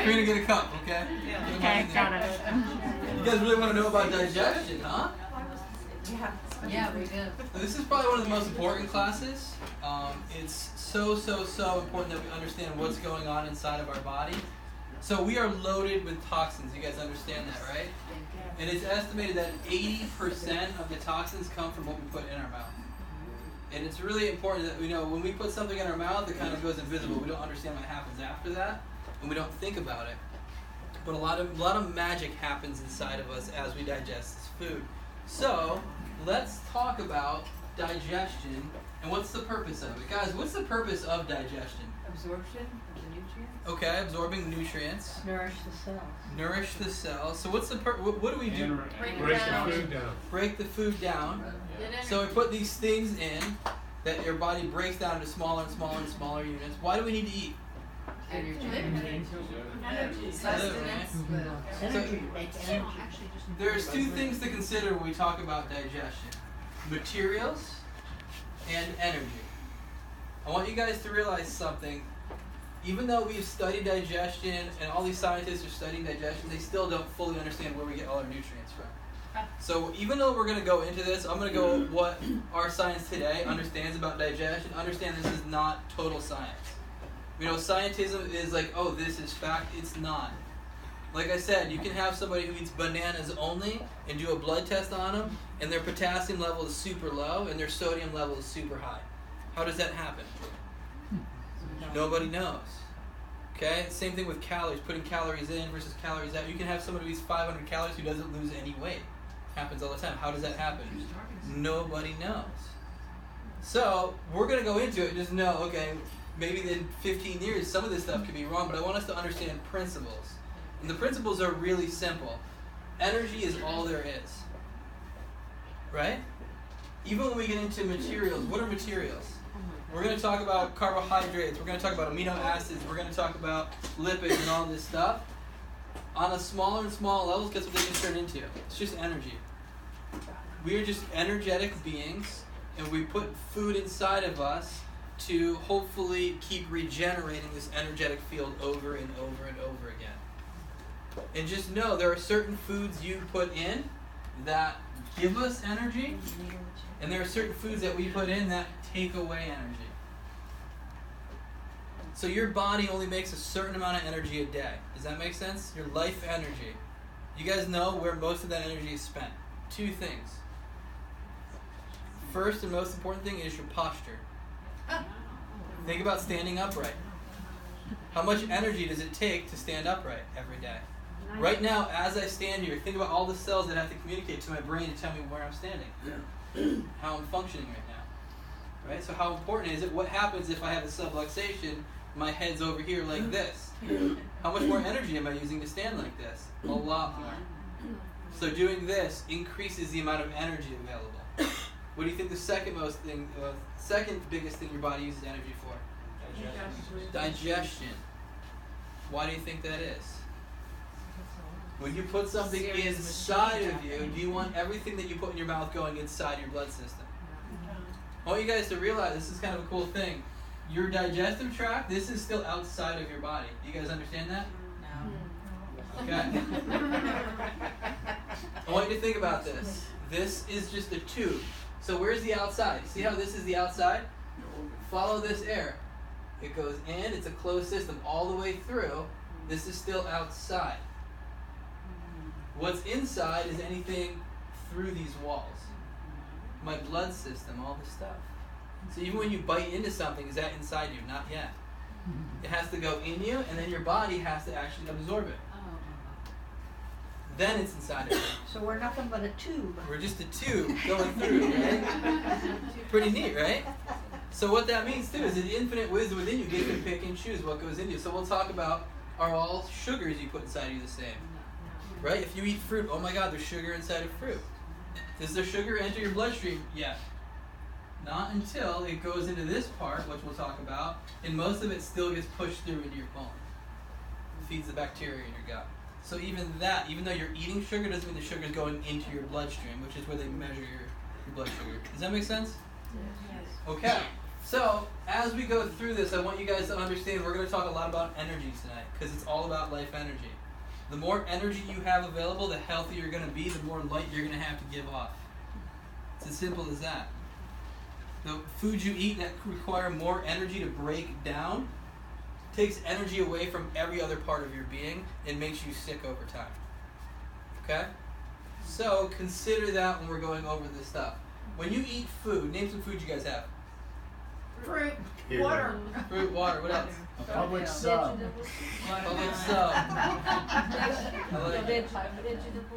Karina, get a cup, okay? Okay, got it. You guys really want to know about digestion, huh? Yeah, we do. This is probably one of the most important classes. It's so important that we understand what's going on inside of our body. So we are loaded with toxins. You guys understand that, right? And it's estimated that 80% of the toxins come from what we put in our mouth. And it's really important that we know when we put something in our mouth, it kind of goes invisible. We don't understand what happens after that, and we don't think about it. But a lot of magic happens inside of us as we digest this food. So let's talk about digestion and what's the purpose of it. Guys, what's the purpose of digestion? Absorption of the nutrients. Okay, absorbing nutrients. Nourish the cells. Nourish the cells. So what's the what do we do? Break the food down. Break the food down. So we put these things in that your body breaks down into smaller and smaller and smaller units. Why do we need to eat? Energy. Sustenance. Energy. Makes energy. There's two things to consider when we talk about digestion. Materials and energy. I want you guys to realize something. Even though we've studied digestion and all these scientists are studying digestion, they still don't fully understand where we get all our nutrients from. So even though we're going to go into this, I'm going to go what our science today understands about digestion. Understand this is not total science. You know, scientism is like, oh, this is fact. It's not. Like I said, you can have somebody who eats bananas only and do a blood test on them, and their potassium level is super low and their sodium level is super high. How does that happen? Nobody knows. Okay? Same thing with calories, putting calories in versus calories out. You can have somebody who eats 500 calories who doesn't lose any weight. Happens all the time. How does that happen? Nobody knows. So we're going to go into it and just know, okay, maybe in 15 years some of this stuff could be wrong, but I want us to understand principles. And the principles are really simple. Energy is all there is. Right? Even when we get into materials, what are materials? We're going to talk about carbohydrates, we're going to talk about amino acids, we're going to talk about lipids and all this stuff. On a smaller and smaller levels, guess what they can turn into? It's just energy. We are just energetic beings, and we put food inside of us to hopefully keep regenerating this energetic field over and over and over again. And just know there are certain foods you put in that give us energy, and there are certain foods that we put in that take away energy. So your body only makes a certain amount of energy a day. Does that make sense? Your life energy. You guys know where most of that energy is spent. Two things. First and most important thing is your posture. Think about standing upright. How much energy does it take to stand upright every day? Right now, as I stand here, think about all the cells that have to communicate to my brain to tell me where I'm standing. How I'm functioning right now. Right? So how important is it? What happens if I have a subluxation? My head's over here like this. How much more energy am I using to stand like this? A lot more. So doing this increases the amount of energy available. What do you think the second biggest thing your body uses energy for? Digestion. Why do you think that is? When you put something inside of you, do you want everything that you put in your mouth going inside your blood system? I want you guys to realize this is kind of a cool thing. Your digestive tract, this is still outside of your body. Do you guys understand that? No. Okay. I want you to think about this. This is just a tube. So where's the outside? See how this is the outside? Follow this air. It goes in. It's a closed system all the way through. This is still outside. What's inside is anything through these walls. My blood system, all this stuff. So even when you bite into something, is that inside you? Not yet. It has to go in you, and then your body has to actually absorb it. Then it's inside of you. So we're nothing but a tube. We're just a tube going through, right? Pretty neat, right? So what that means too is that the infinite wisdom within you gets to pick and choose what goes into you. So we'll talk about, are all sugars you put inside you the same? Right? If you eat fruit, oh my God, there's sugar inside of fruit. Does the sugar enter your bloodstream? Yeah. Not until it goes into this part, which we'll talk about, and most of it still gets pushed through into your colon. It feeds the bacteria in your gut. So even though you're eating sugar, doesn't mean the sugar is going into your bloodstream, which is where they measure your blood sugar. Does that make sense? Yes. Okay. So, as we go through this, I want you guys to understand we're going to talk a lot about energy tonight, because it's all about life energy. The more energy you have available, the healthier you're going to be, the more light you're going to have to give off. It's as simple as that. The foods you eat that require more energy to break down takes energy away from every other part of your being and makes you sick over time. Okay? So, consider that when we're going over this stuff. When you eat food, name some food you guys have. Fruit. Water. Fruit, water, what else? Public sub. Public sub.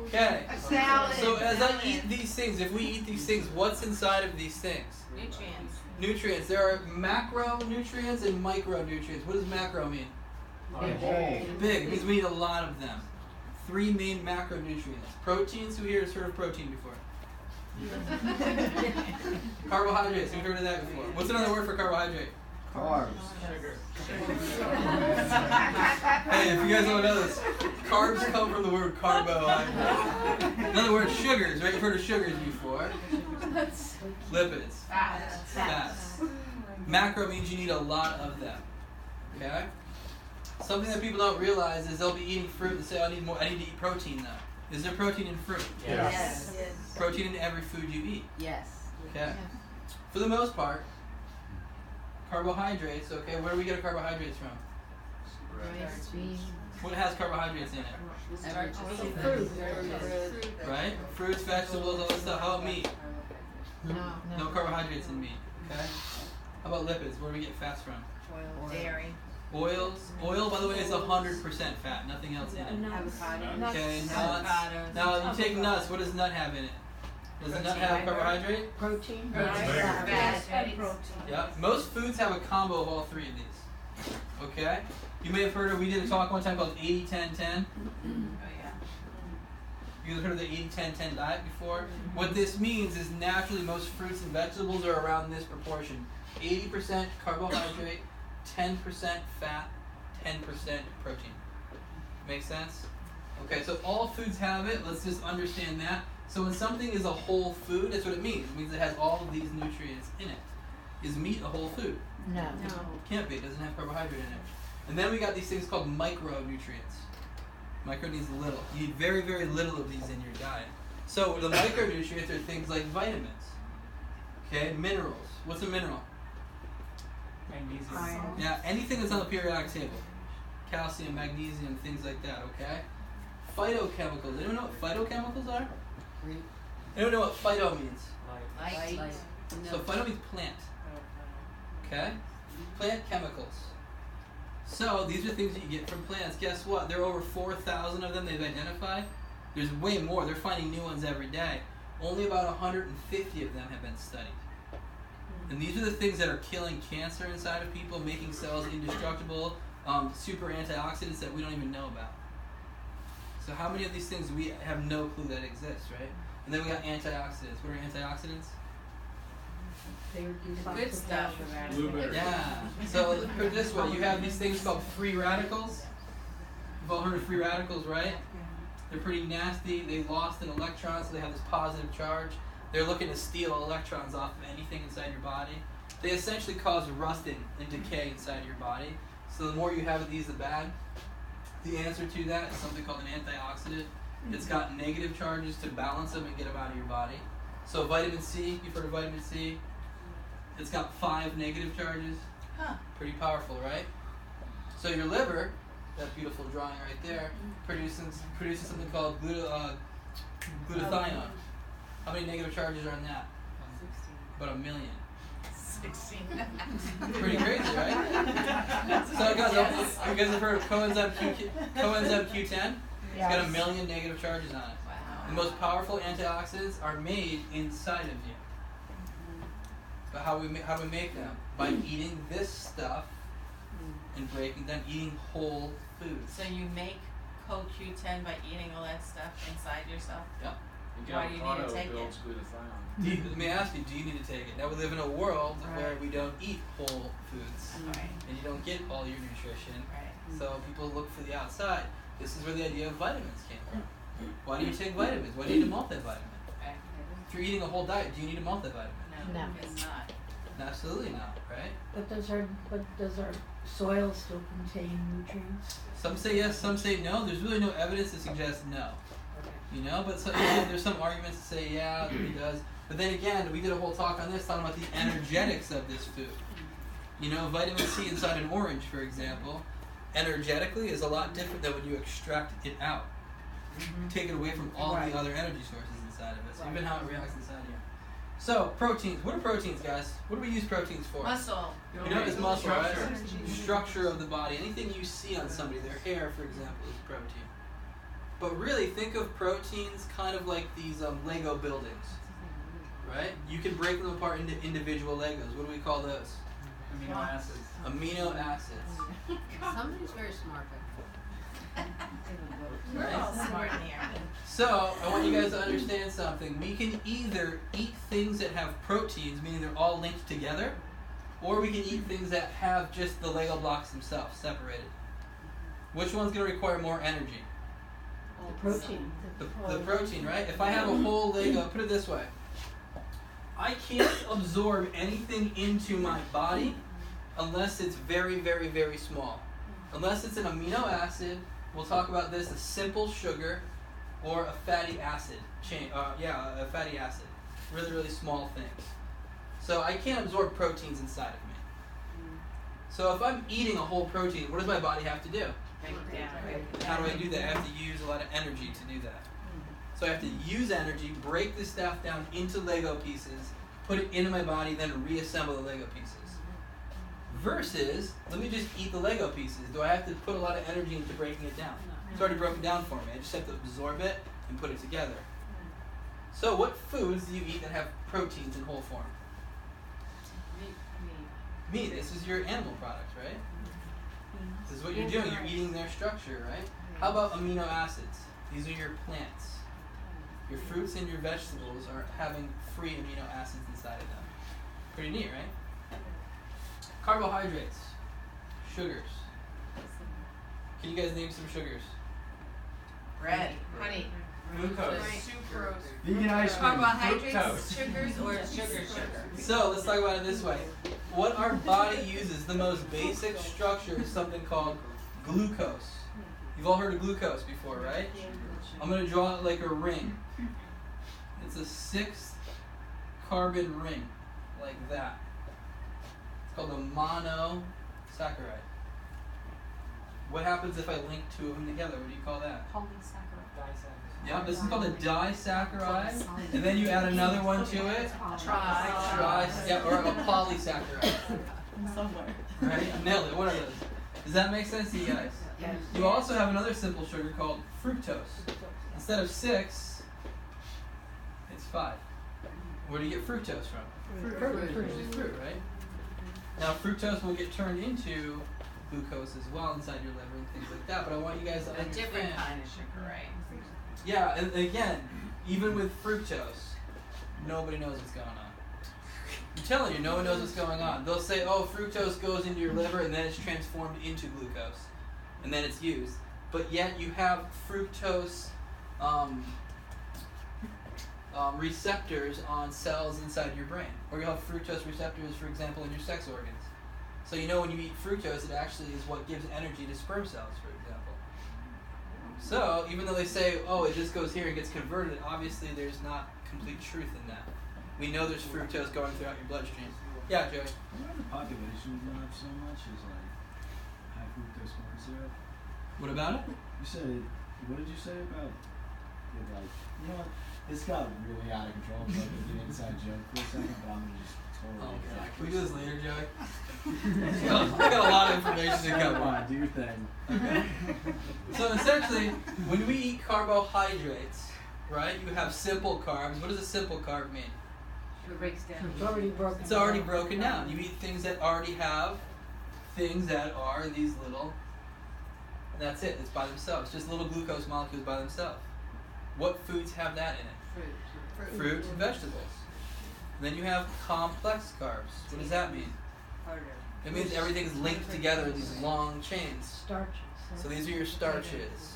Okay. A salad. So as I eat these things, if we eat these things, what's inside of these things? Nutrients. Nutrients. There are macronutrients and micronutrients. What does macro mean? Big. It means we need a lot of them. 3 main macronutrients. Proteins. Who here has heard of protein before? Carbohydrates. Who've heard of that before? What's another word for carbohydrate? Carbs. Hey, if you guys don't know this, carbs come from the word carbohydrate. In other words, sugars, right? You've heard of sugars before. Lipids. Fats. Macro means you need a lot of them. Okay? Something that people don't realize is they'll be eating fruit and say, I need to eat protein though. Is there protein in fruit? Yes. Protein in every food you eat. Yes. Okay? For the most part, carbohydrates, okay, where do we get our carbohydrates from? Rice, beans. What has carbohydrates in it? Fruit. Right? Fruits, vegetables, all that stuff. How about meat? No carbohydrates in meat. Okay? How about lipids? Where do we get fats from? Dairy. Oils. Oil, by the way, is 100% fat. Nothing else in it. Avocado. Okay, nuts. Avocados. Now, you take nuts. What does nut have in it? Does a nut have carbohydrate? Protein. Fat. And protein. Yeah. Most foods have a combo of all 3 of these. Okay? You may have heard of, we did a talk one time called 80-10-10. Oh, yeah. You guys heard of the 80-10-10 diet before? What this means is naturally most fruits and vegetables are around this proportion. 80% carbohydrate, 10% fat, 10% protein. Make sense? Okay, so all foods have it. Let's just understand that. So when something is a whole food, that's what it means. It means it has all of these nutrients in it. Is meat a whole food? No. Can't be. It doesn't have carbohydrate in it. And then we got these things called micronutrients. Micro means little. You need very, very little of these in your diet. So the micronutrients are things like vitamins. Okay, minerals. What's a mineral? Magnesium. Yeah, anything that's on the periodic table. Calcium, magnesium, things like that, okay? Phytochemicals. Anyone know what phytochemicals are? Anyone know what phyto means? Light. So phyto means plant. Okay? Plant chemicals. So these are things that you get from plants. Guess what? There are over 4,000 of them they've identified. There's way more. They're finding new ones every day. Only about 150 of them have been studied. And these are the things that are killing cancer inside of people, making cells indestructible, super antioxidants that we don't even know about. So how many of these things we have no clue that exist, right? And then we got antioxidants. What are antioxidants? Good stuff. Blueberry. Yeah. So put it this way, you have these things called free radicals. You've all heard of free radicals, right? They're pretty nasty. They lost an electron, so they have this positive charge. They're looking to steal electrons off of anything inside your body. They essentially cause rusting and decay inside your body. So the more you have of these, the bad. The answer to that is something called an antioxidant. It's got negative charges to balance them and get them out of your body. So vitamin C, you've heard of vitamin C? It's got 5 negative charges. Huh. Pretty powerful, right? So your liver, that beautiful drawing right there, produces something called glutathione. How many negative charges are in that? About 1 million. 16. Pretty crazy, right? So guys, you guys have heard of coenzyme Q10? It's got 1 million negative charges on it. Wow. The most powerful antioxidants are made inside of you. But how do we make them? By eating this stuff and breaking down, eating whole foods. So you make CoQ10 by eating all that stuff inside yourself? Yep. Why do you need to take it? Let me ask you, do you need to take it? Now we live in a world where we don't eat whole foods. Right. And you don't get all your nutrition. Right. So people look for the outside. This is where the idea of vitamins came from. Why do you take vitamins? Why do you need a multivitamin? Right. If you're eating a whole diet, do you need a multivitamin? No, No. it's not. Absolutely not, right? But does our soil still contain nutrients? Some say yes, some say no. There's really no evidence to suggest no. You know, but so, there's some arguments to say yeah, it does. But then again, we did a whole talk on this, talking about the energetics of this food. You know, vitamin C inside an orange, for example, energetically is a lot different than when you extract it out. Take it away from all the other energy sources inside of it. So even how it reacts inside of you. So, proteins. What are proteins, guys? What do we use proteins for? Muscle. You know, it's muscle, right? Structure of the body. Anything you see on somebody, their hair, for example, is protein. But really, think of proteins kind of like these Lego buildings, right? You can break them apart into individual Legos. What do we call those? Amino acids. Amino acids. Somebody's very smart. We're all smart in here. So, I want you guys to understand something. We can either eat things that have proteins, meaning they're all linked together, or we can eat things that have just the Lego blocks themselves, separated. Which one's going to require more energy? The protein. The protein, right? If I have a whole Lego, put it this way. I can't absorb anything into my body unless it's very, very, very small. Unless it's an amino acid, we'll talk about this, a simple sugar, or a fatty acid chain. A fatty acid. Really, really small things. So I can't absorb proteins inside of me. So if I'm eating a whole protein, what does my body have to do? Break it down. How do I do that? I have to use a lot of energy to do that. So I have to use energy, break the stuff down into Lego pieces, put it into my body, then reassemble the Lego pieces. Versus, let me just eat the Lego pieces. Do I have to put a lot of energy into breaking it down? It's already broken down for me. I just have to absorb it and put it together. So what foods do you eat that have proteins in whole form? Meat. This is your animal product, right? This is what you're doing. You're eating their structure, right? How about amino acids? These are your plants. Your fruits and your vegetables are having free amino acids inside of them. Pretty neat, right? Carbohydrates. Sugars. Can you guys name some sugars? Bread. Honey. Glucose. Sucrose. Vegan ice cream. Carbohydrates, Fructose. sugars, or sugar. So let's talk about it this way. What our body uses, the most basic structure, is something called glucose. You've all heard of glucose before, right? I'm going to draw it like a ring. It's a 6 carbon ring, like that. It's called a monosaccharide. What happens if I link two of them together? What do you call that? Yeah, this is called a disaccharide, and then you add another one to it. Yeah, or a polysaccharide. Somewhere. Right? Nailed it. What are those? Does that make sense to you guys? Yes. You also have another simple sugar called fructose. Instead of 6, it's 5. Where do you get fructose from? Fruit, right? Now fructose will get turned into glucose as well inside your liver and things like that. But I want you guys to A understand. different kind of sugar, right? Yeah, and again, even with fructose, nobody knows what's going on. I'm telling you, no one knows what's going on. They'll say, oh, fructose goes into your liver and then it's transformed into glucose. And then it's used. But yet you have fructose receptors on cells inside your brain. Or you have fructose receptors, for example, in your sex organs. So you know when you eat fructose, it actually is what gives energy to sperm cells, for example. So even though they say, oh, it just goes here and gets converted, obviously there's not complete truth in that. We know there's fructose going throughout your bloodstream. Yeah, Joey. Why the population going up so much is like high fructose corn syrup? What about it? You said, what did you say about it, like, you know what, this got really out of control, so I could do an inside joke for a second, but I'm gonna just totally get Can we do this later, Joey? I got a lot of information to Come cover. on, do your thing. Okay. So essentially, when we eat carbohydrates, right, you have simple carbs. What does a simple carb mean? It breaks down. It's already broken. It's already broken down. You eat things that already have things that are in these little, and that's it. It's by themselves. Just little glucose molecules by themselves. What foods have that in it? Fruit and vegetables. And then you have complex carbs. What does that mean? It means everything's linked together in these long chains. Starches. So these are your starches.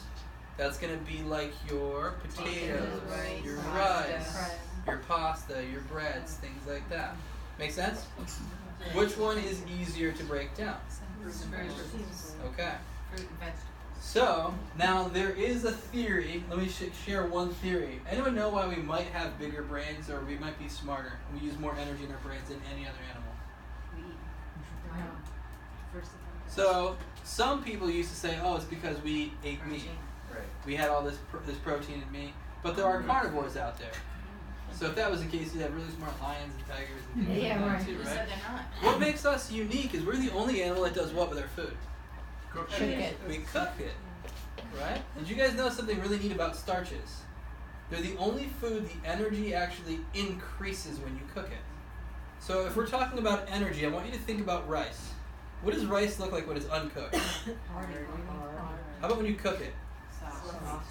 That's going to be like your potatoes, your rice, your pasta, your breads, things like that. Make sense? Which one is easier to break down? Fruits and vegetables. Okay. Fruit and vegetables. So, now there is a theory. Let me share one theory. Anyone know why we might have bigger brains or we might be smarter? We use more energy in our brains than any other animal. So, some people used to say, oh, it's because we ate meat. Right. We had all this protein in meat. But there are carnivores out there. So if that was the case, you'd have really smart lions and tigers and things Yeah, like that right. too, Who right? said they're not? What makes us unique is we're the only animal that does what with our food? Cook it. We cook it, right? Did you guys know something really neat about starches? They're the only food the energy actually increases when you cook it. So if we're talking about energy, I want you to think about rice. What does rice look like when it's uncooked? How about when you cook it?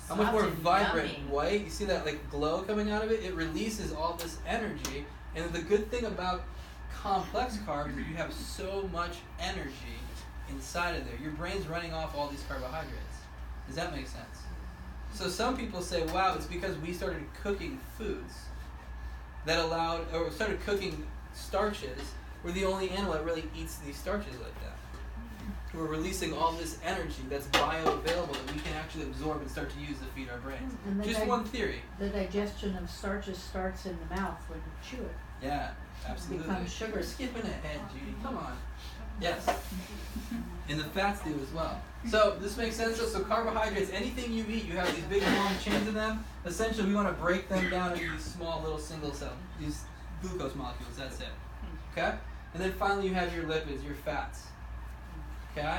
How much more Soft and vibrant, yummy. white? You see that like glow coming out of it? It releases all this energy. And the good thing about complex carbs is you have so much energy inside of there. Your brain's running off all these carbohydrates. Does that make sense? So some people say, wow, it's because we started cooking foods that allowed, or started cooking starches. We're the only animal that really eats these starches like that. We're releasing all this energy that's bioavailable that we can actually absorb and start to use to feed our brains. And the Just one theory. The digestion of starches starts in the mouth when you chew it. Yeah, absolutely. Becomes sugar. We're skipping ahead, Judy. Come on. Yes. And the fats do as well. So this makes sense. So carbohydrates, anything you eat, you have these big long chains of them. Essentially, we want to break them down into these small little single cell, these glucose molecules. That's it. Okay? And then finally, you have your lipids, your fats. Okay?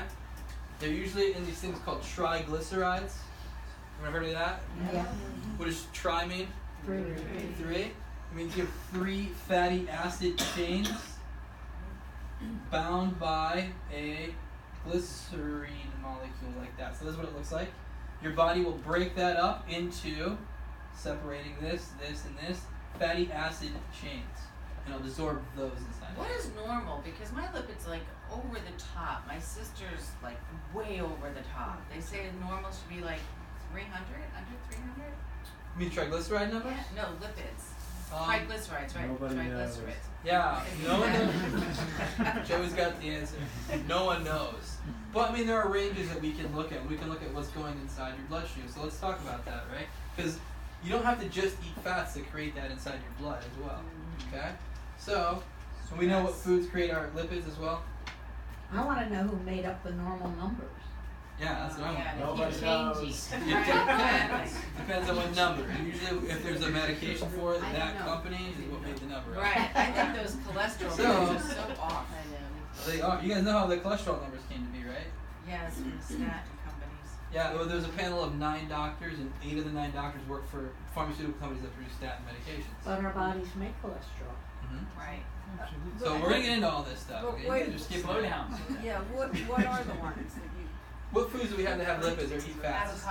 They're usually in these things called triglycerides. Ever heard of that? Yeah. What does tri mean? 3. 3. It means you have 3 fatty acid chains bound by a glycerine molecule like that. So this is what it looks like. Your body will break that up into separating this, this, and this fatty acid chains. And it'll absorb those inside. What is normal? Because my lipid's like over the top. My sister's like way over the top. They say normal should be like 300, under 300? You mean triglyceride numbers? Yeah, no, lipids. Um, Triglycerides, right? nobody knows. Triglycerides. Yeah, no one knows. Joey's got the answer. No one knows. But I mean, there are ranges that we can look at. We can look at what's going inside your bloodstream. So let's talk about that, right? Because you don't have to just eat fats to create that inside your blood as well. Okay? So we know what foods create our lipids as well. I want to know who made up the normal numbers. Yeah, that's what I want. Yeah, Nobody they keep knows. changing. It depends. Depends on what number. Usually, if there's a medication for it, I that don't know. company is what made the number up. Right, I think those cholesterol So- numbers are so off. They are. You guys know how the cholesterol numbers came to be, right? Yes, from the statin companies. Yeah, well, there's a panel of 9 doctors, and 8 of the 9 doctors work for pharmaceutical companies that produce statin medications. But our bodies make cholesterol. Right. So we're gonna get into all this stuff. But Okay? wait, You guys are skipping slow it. down. Yeah, what are the ones that you? What foods do we have to have lipids or eat fats?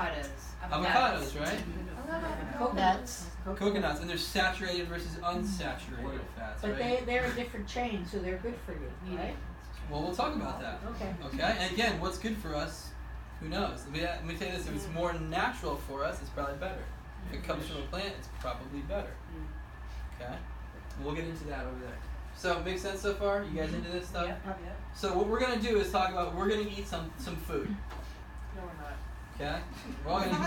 Avocados, right? Nuts. Coconuts, and there's saturated versus unsaturated fats, But right? they're a different chain, so they're good for you, right? Well, we'll talk about that. Okay. Okay, and again, what's good for us? Who knows? Let me tell you this: if it's more natural for us, it's probably better. If it comes from a plant, it's probably better. Okay, we'll get into that over there. So, make sense so far? You guys into this stuff? So, what we're gonna do is talk about we're gonna eat some food. No, we're not. Okay,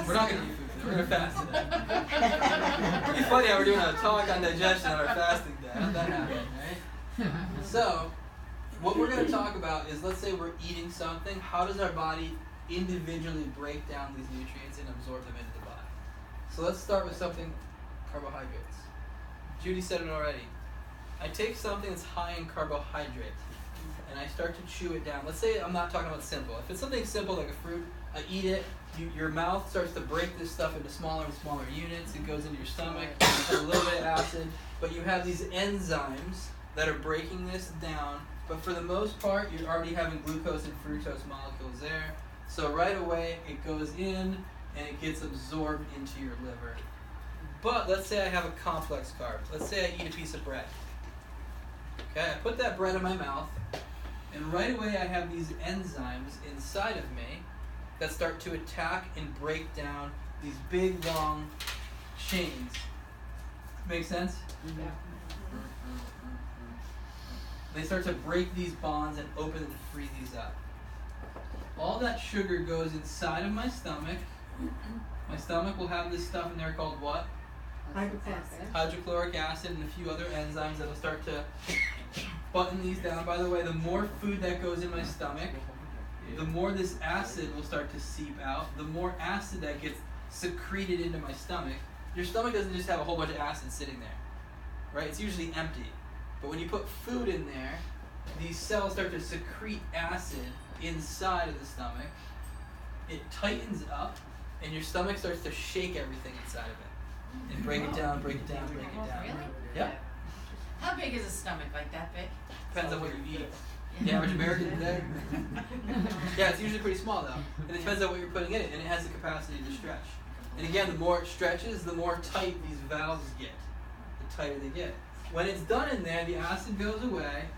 we're not gonna eat food today. We're gonna fast today. Pretty funny how we're doing a talk on digestion on our fasting day. How'd that happen, right? So, what we're going to talk about is, let's say we're eating something. How does our body individually break down these nutrients and absorb them into the body? So let's start with something, carbohydrates. Judy said it already. I take something that's high in carbohydrate, and I start to chew it down. Let's say I'm not talking about simple. If it's something simple like a fruit, I eat it. Your mouth starts to break this stuff into smaller and smaller units. It goes into your stomach. There's a little bit of acid, but you have these enzymes that are breaking this down. But for the most part, you're already having glucose and fructose molecules there. So right away, it goes in and it gets absorbed into your liver. But let's say I have a complex carb. Let's say I eat a piece of bread. Okay, I put that bread in my mouth, and right away I have these enzymes inside of me that start to attack and break down these big, long chains. Make sense? They start to break these bonds and open and free these up. All that sugar goes inside of my stomach. My stomach will have this stuff in there called what? Hydrochloric acid and a few other enzymes that will start to button these down. By the way, the more food that goes in my stomach, the more this acid will start to seep out. The more acid that gets secreted into my stomach. Your stomach doesn't just have a whole bunch of acid sitting there, right? It's usually empty. But when you put food in there, these cells start to secrete acid inside of the stomach. It tightens up, and your stomach starts to shake everything inside of it. And break it down, break it down, break it down. Really? Yep. How big is a stomach? Like that big? Depends on what you eat. The average American today? Yeah, it's usually pretty small though. And it depends on what you're putting in it, and it has the capacity to stretch. And again, the more it stretches, the more tight these valves get. The tighter they get. When it's done in there, the acid goes away,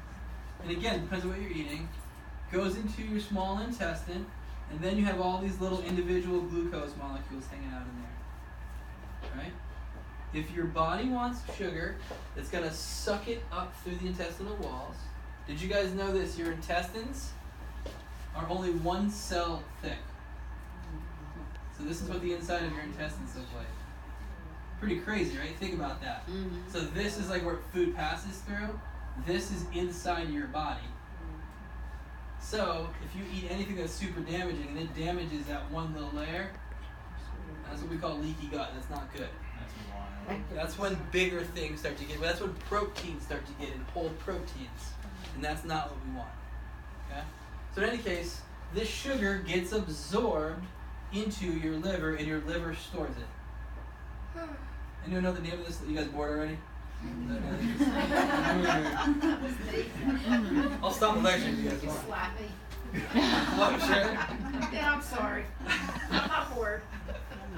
and again, depends on what you're eating, goes into your small intestine, and then you have all these little individual glucose molecules hanging out in there. Right? If your body wants sugar, it's going to suck it up through the intestinal walls. Did you guys know this? Your intestines are only one cell thick. So this is what the inside of your intestines look like. Pretty crazy, right? Think about that. Mm-hmm. So this is like where food passes through. This is inside your body. So if you eat anything that's super damaging and it damages that one little layer, that's what we call leaky gut. That's not good. That's when bigger things start to get, that's when proteins start to get in, whole proteins. And that's not what we want. Okay? So in any case, this sugar gets absorbed into your liver, and your liver stores it. Anyone know the name of this? You guys bored already? I'll stop the lecture if you guys want. What, Sharon? Yeah, I'm sorry. I'm not bored.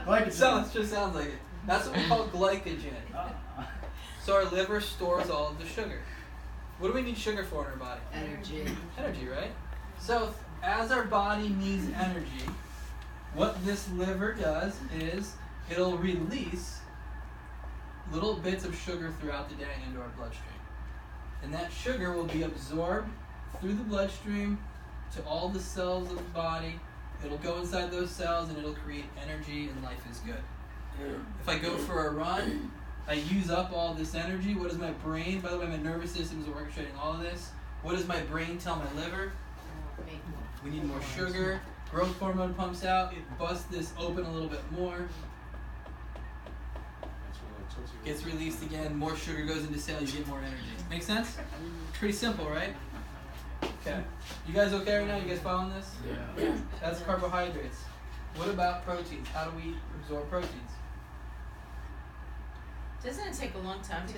It just sounds like it. That's what we call glycogen. So our liver stores all of the sugar. What do we need sugar for in our body? Energy. Energy, right? So as our body needs energy, what this liver does is it'll release little bits of sugar throughout the day into our bloodstream. And that sugar will be absorbed through the bloodstream to all the cells of the body. It'll go inside those cells and it'll create energy, and life is good. If I go for a run, I use up all this energy. What does my brain, by the way, my nervous system is orchestrating all of this. What does my brain tell my liver? We need more sugar. Growth hormone pumps out. It busts this open a little bit more. Gets released again. More sugar goes into cell. You get more energy. Make sense? Pretty simple, right? Okay. You guys okay right now? You guys following this? Yeah. That's carbohydrates. What about proteins? How do we absorb proteins? Doesn't it take a long time to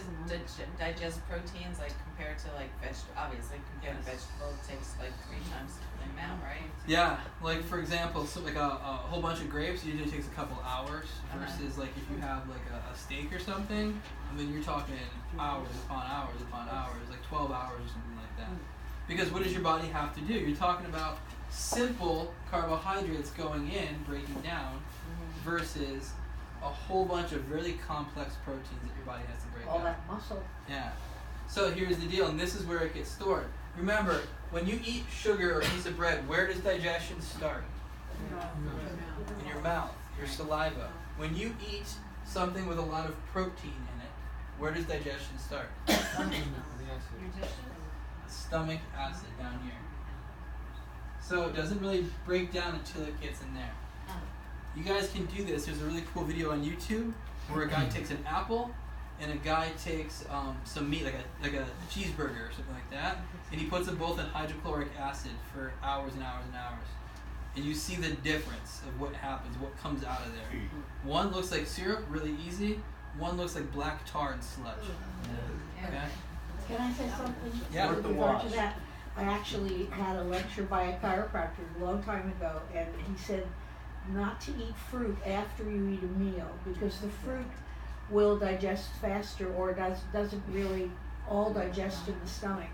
digest proteins, like compared to like vegetable? Obviously, compared to vegetable, it takes like 3 times the amount, right? Yeah, like for example, so like a whole bunch of grapes usually takes a couple hours versus like if you have like a steak or something, I mean you're talking hours upon hours upon hours, like 12 hours or something like that. Because what does your body have to do? You're talking about simple carbohydrates going in, breaking down, versus a whole bunch of really complex proteins that your body has to break All down. that muscle. Yeah. So here's the deal, and this is where it gets stored. Remember, when you eat sugar or a piece of bread, where does digestion start? In your mouth, your saliva. When you eat something with a lot of protein in it, where does digestion start? Stomach acid down here. So it doesn't really break down until it gets in there. You guys can do this. There's a really cool video on YouTube where a guy takes an apple and a guy takes some meat, like a cheeseburger or something like that, and he puts them both in hydrochloric acid for hours and hours and hours. And you see the difference of what happens, what comes out of there. One looks like syrup, really easy. One looks like black tar and sludge. Okay? Can I say something? Yeah. With regard to that, I actually had a lecture by a chiropractor a long time ago, and he said not to eat fruit after you eat a meal because the fruit will digest faster or doesn't really all digest in the stomach.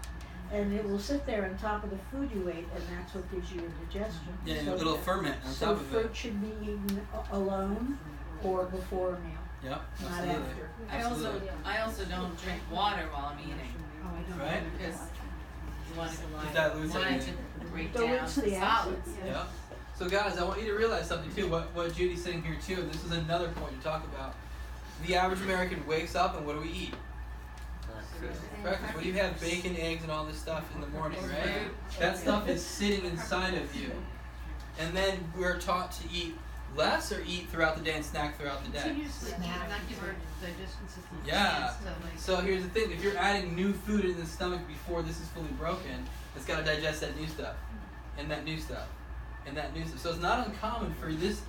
And it will sit there on top of the food you ate, and that's what gives you indigestion. Yeah, So it'll ferment on so top of fruit it. should be eaten alone or before a meal, Yep, not absolutely. after. I also don't drink water while I'm eating. Right? Because You want Just dilutes to everything. break Dilutes down the solids. acid. Yeah. So guys, I want you to realize something too. What Judy's saying here too. And this is another point to talk about. The average American wakes up and what do we eat? Breakfast. What do you have? Bacon, eggs, and all this stuff in the morning, right? That stuff is sitting inside of you. And then we're taught to eat less or eat throughout the day and snack throughout the day. Continuously, not give our digestion system a Yeah. chance to, like. So here's the thing. If you're adding new food in the stomach before this is fully broken, it's got to digest that new stuff. And that new stuff. And that new stuff. So it's not uncommon for this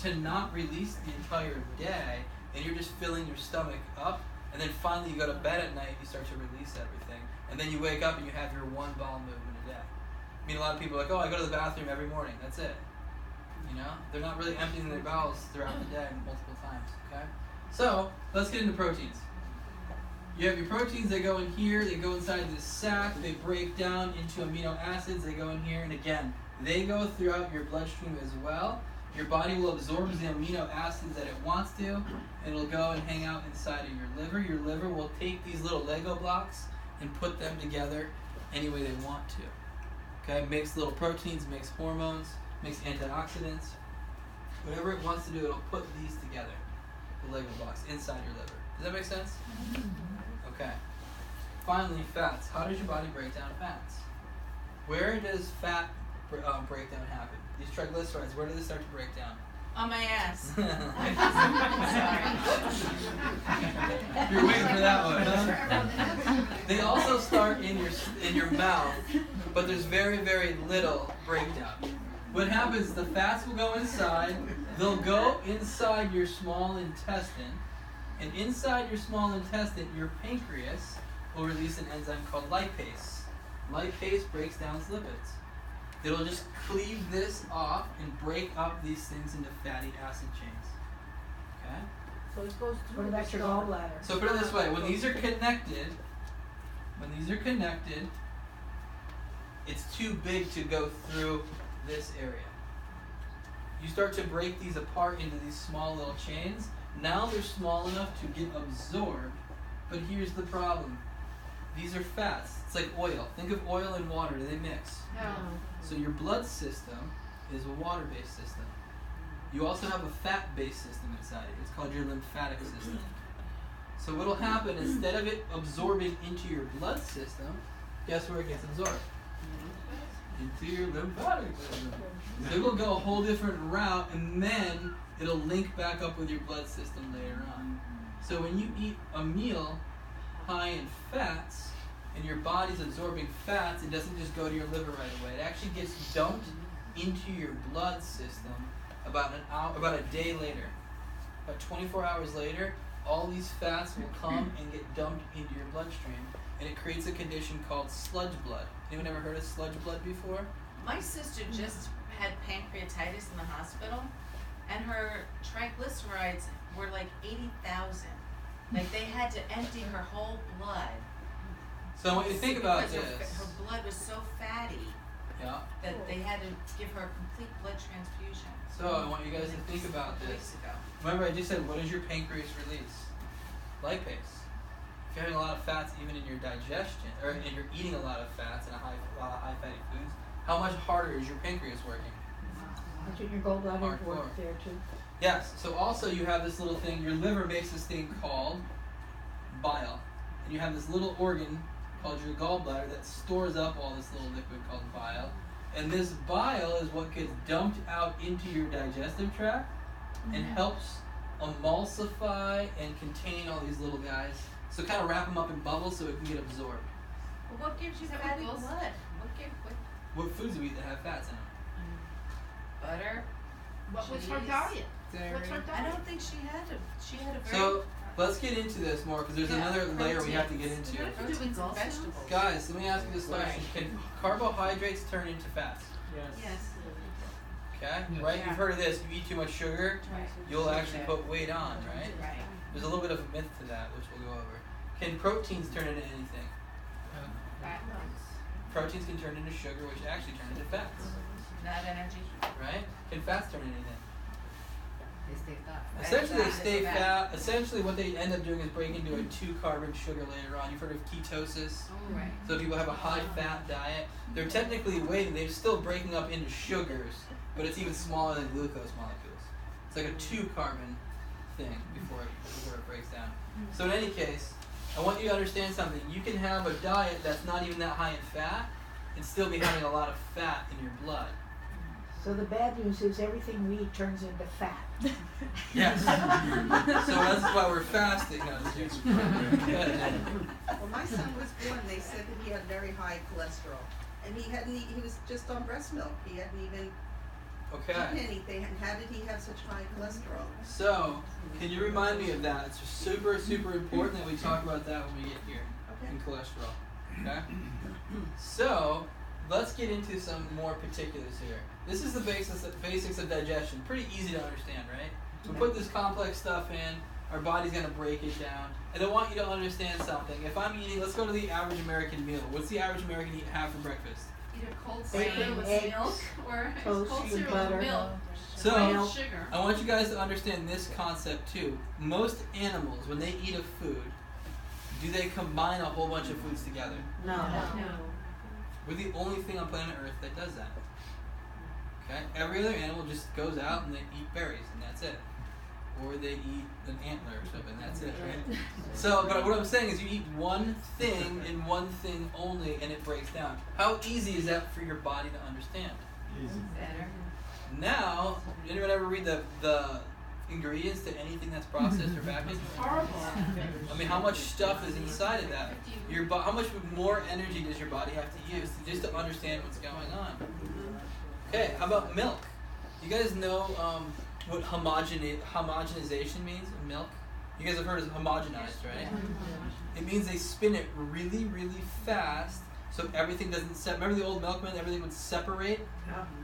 to not release the entire day, and you're just filling your stomach up. And then finally you go to bed at night, you start to release everything. And then you wake up and you have your one bowel movement a day. I mean, a lot of people are like, oh, I go to the bathroom every morning. That's it. You know? They're not really emptying their bowels throughout the day multiple times, okay? So, let's get into proteins. You have your proteins, they go in here, they go inside this sac, they break down into amino acids, they go in here, and again, they go throughout your bloodstream as well. Your body will absorb the amino acids that it wants to, and it'll go and hang out inside of your liver. Your liver will take these little Lego blocks and put them together any way they want to. Okay, makes little proteins, makes hormones, makes antioxidants. Whatever it wants to do, it'll put these together, the Lego blocks, inside your liver. Does that make sense? Okay. Finally, fats. How does your body break down fats? Where does fat breakdown happen? These triglycerides, where do they start to break down? On my ass. Sorry. You're waiting for that one, huh? They also start in your mouth, but there's very, very little breakdown. What happens, the fats will go inside, they'll go inside your small intestine, and inside your small intestine, your pancreas will release an enzyme called lipase. Lipase breaks down lipids. It'll just cleave this off and break up these things into fatty acid chains. Okay? So it goes through. What about your gallbladder? So put it this way, when these are connected, it's too big to go through this area. You start to break these apart into these small little chains. Now they're small enough to get absorbed, but here's the problem. These are fats. It's like oil. Think of oil and water. Do they mix? No. So your blood system is a water-based system. You also have a fat-based system inside it. It's called your lymphatic system. So what'll happen, instead of it absorbing into your blood system, guess where it gets absorbed? Into your lymphatic system. So it'll go a whole different route, and then it'll link back up with your blood system later on. So when you eat a meal high in fats, and your body's absorbing fats, it doesn't just go to your liver right away. It actually gets dumped into your blood system about a day later. About 24 hours later, all these fats will come and get dumped into your bloodstream, and it creates a condition called sludge blood. Anyone ever heard of sludge blood before? My sister just had pancreatitis in the hospital, and her triglycerides were like 80,000. Like they had to empty her whole blood. So I want you to think about because this. Her blood was so fatty Yeah. that they had to give her a complete blood transfusion. So I want you guys to think about this. Weeks ago. Remember, I just said, what does your pancreas release? Lipase. If you're having a lot of fats, even in your digestion, or and you're eating a lot of fats and a lot of high fatty foods, how much harder is your pancreas working? That's what your gallbladder Hardcore. works there too. Yes. So also you have this little thing. Your liver makes this thing called bile, and you have this little organ called your gallbladder that stores up all this little liquid called bile. And this bile is what gets dumped out into your digestive tract and helps emulsify and contain all these little guys. So kind of wrap them up in bubbles so it can get absorbed. Well, what gives you Is that fatty what blood? What foods do we eat that have fats in them? Butter? What was her Cheese. diet? Dairy. What's her I diet? don't think she had a very So let's get into this more because there's Yeah, another layer we have to get proteins. into. What if you do proteins and gallstones? vegetables. Guys, let me ask you this question. Can carbohydrates turn into fats? Yes. Okay? Yes. Right? Yeah. You've heard of this. You eat too much sugar, Right. you'll actually put weight on, right? Right. There's a little bit of a myth to that, which we'll go over. Can proteins turn into anything? Proteins can turn into sugar, which actually turn into fats, Not energy. right? Can fats turn into anything? that. Essentially, they Fat stay is fat. Essentially, what they end up doing is breaking into a 2-carbon sugar later on. You've heard of ketosis? Oh, right. So people have a high-fat diet. They're technically waiting. They're still breaking up into sugars, but it's even smaller than glucose molecules. It's like a 2-carbon thing before it breaks down. So in any case, I want you to understand something. You can have a diet that's not even that high in fat and still be having a lot of fat in your blood. So the bad news is everything we eat turns into fat. Yes. So that's why we're fasting. No, just kidding. Well, my son was born, they said that he had very high cholesterol. And he was just on breast milk. He hadn't even eaten Okay. anything. And how did he have such high cholesterol? So, can you remind me of that? It's super, super important that we talk about that when we get here Okay. in cholesterol. Okay? So, let's get into some more particulars here. This is the basics of digestion. Pretty easy to understand, right? We put this complex stuff in, our body's going to break it down. And I want you to understand something. If I'm eating, let's go to the average American meal. What's the average American have for breakfast? Either cold Bacon, cereal with eggs, milk or toast cold with cereal butter. with milk. So, White sugar. I want you guys to understand this concept too. Most animals, when they eat a food, do they combine a whole bunch of foods together? No. No. We're the only thing on planet Earth that does that. Okay? Every other animal just goes out and they eat berries and that's it. Or they eat an antler or something, that's it, right? So, but what I'm saying is you eat one thing and one thing only and it breaks down. How easy is that for your body to understand? Easy. Better. Now, anyone ever read the ingredients to anything that's processed or packaged? Horrible. I mean, how much stuff is inside of that? How much more energy does your body have to use just to understand what's going on? Okay, how about milk? You guys know what homogenization means of milk? You guys have heard of homogenized, right? It means they spin it really, really fast so everything doesn't remember the old milkman, everything would separate?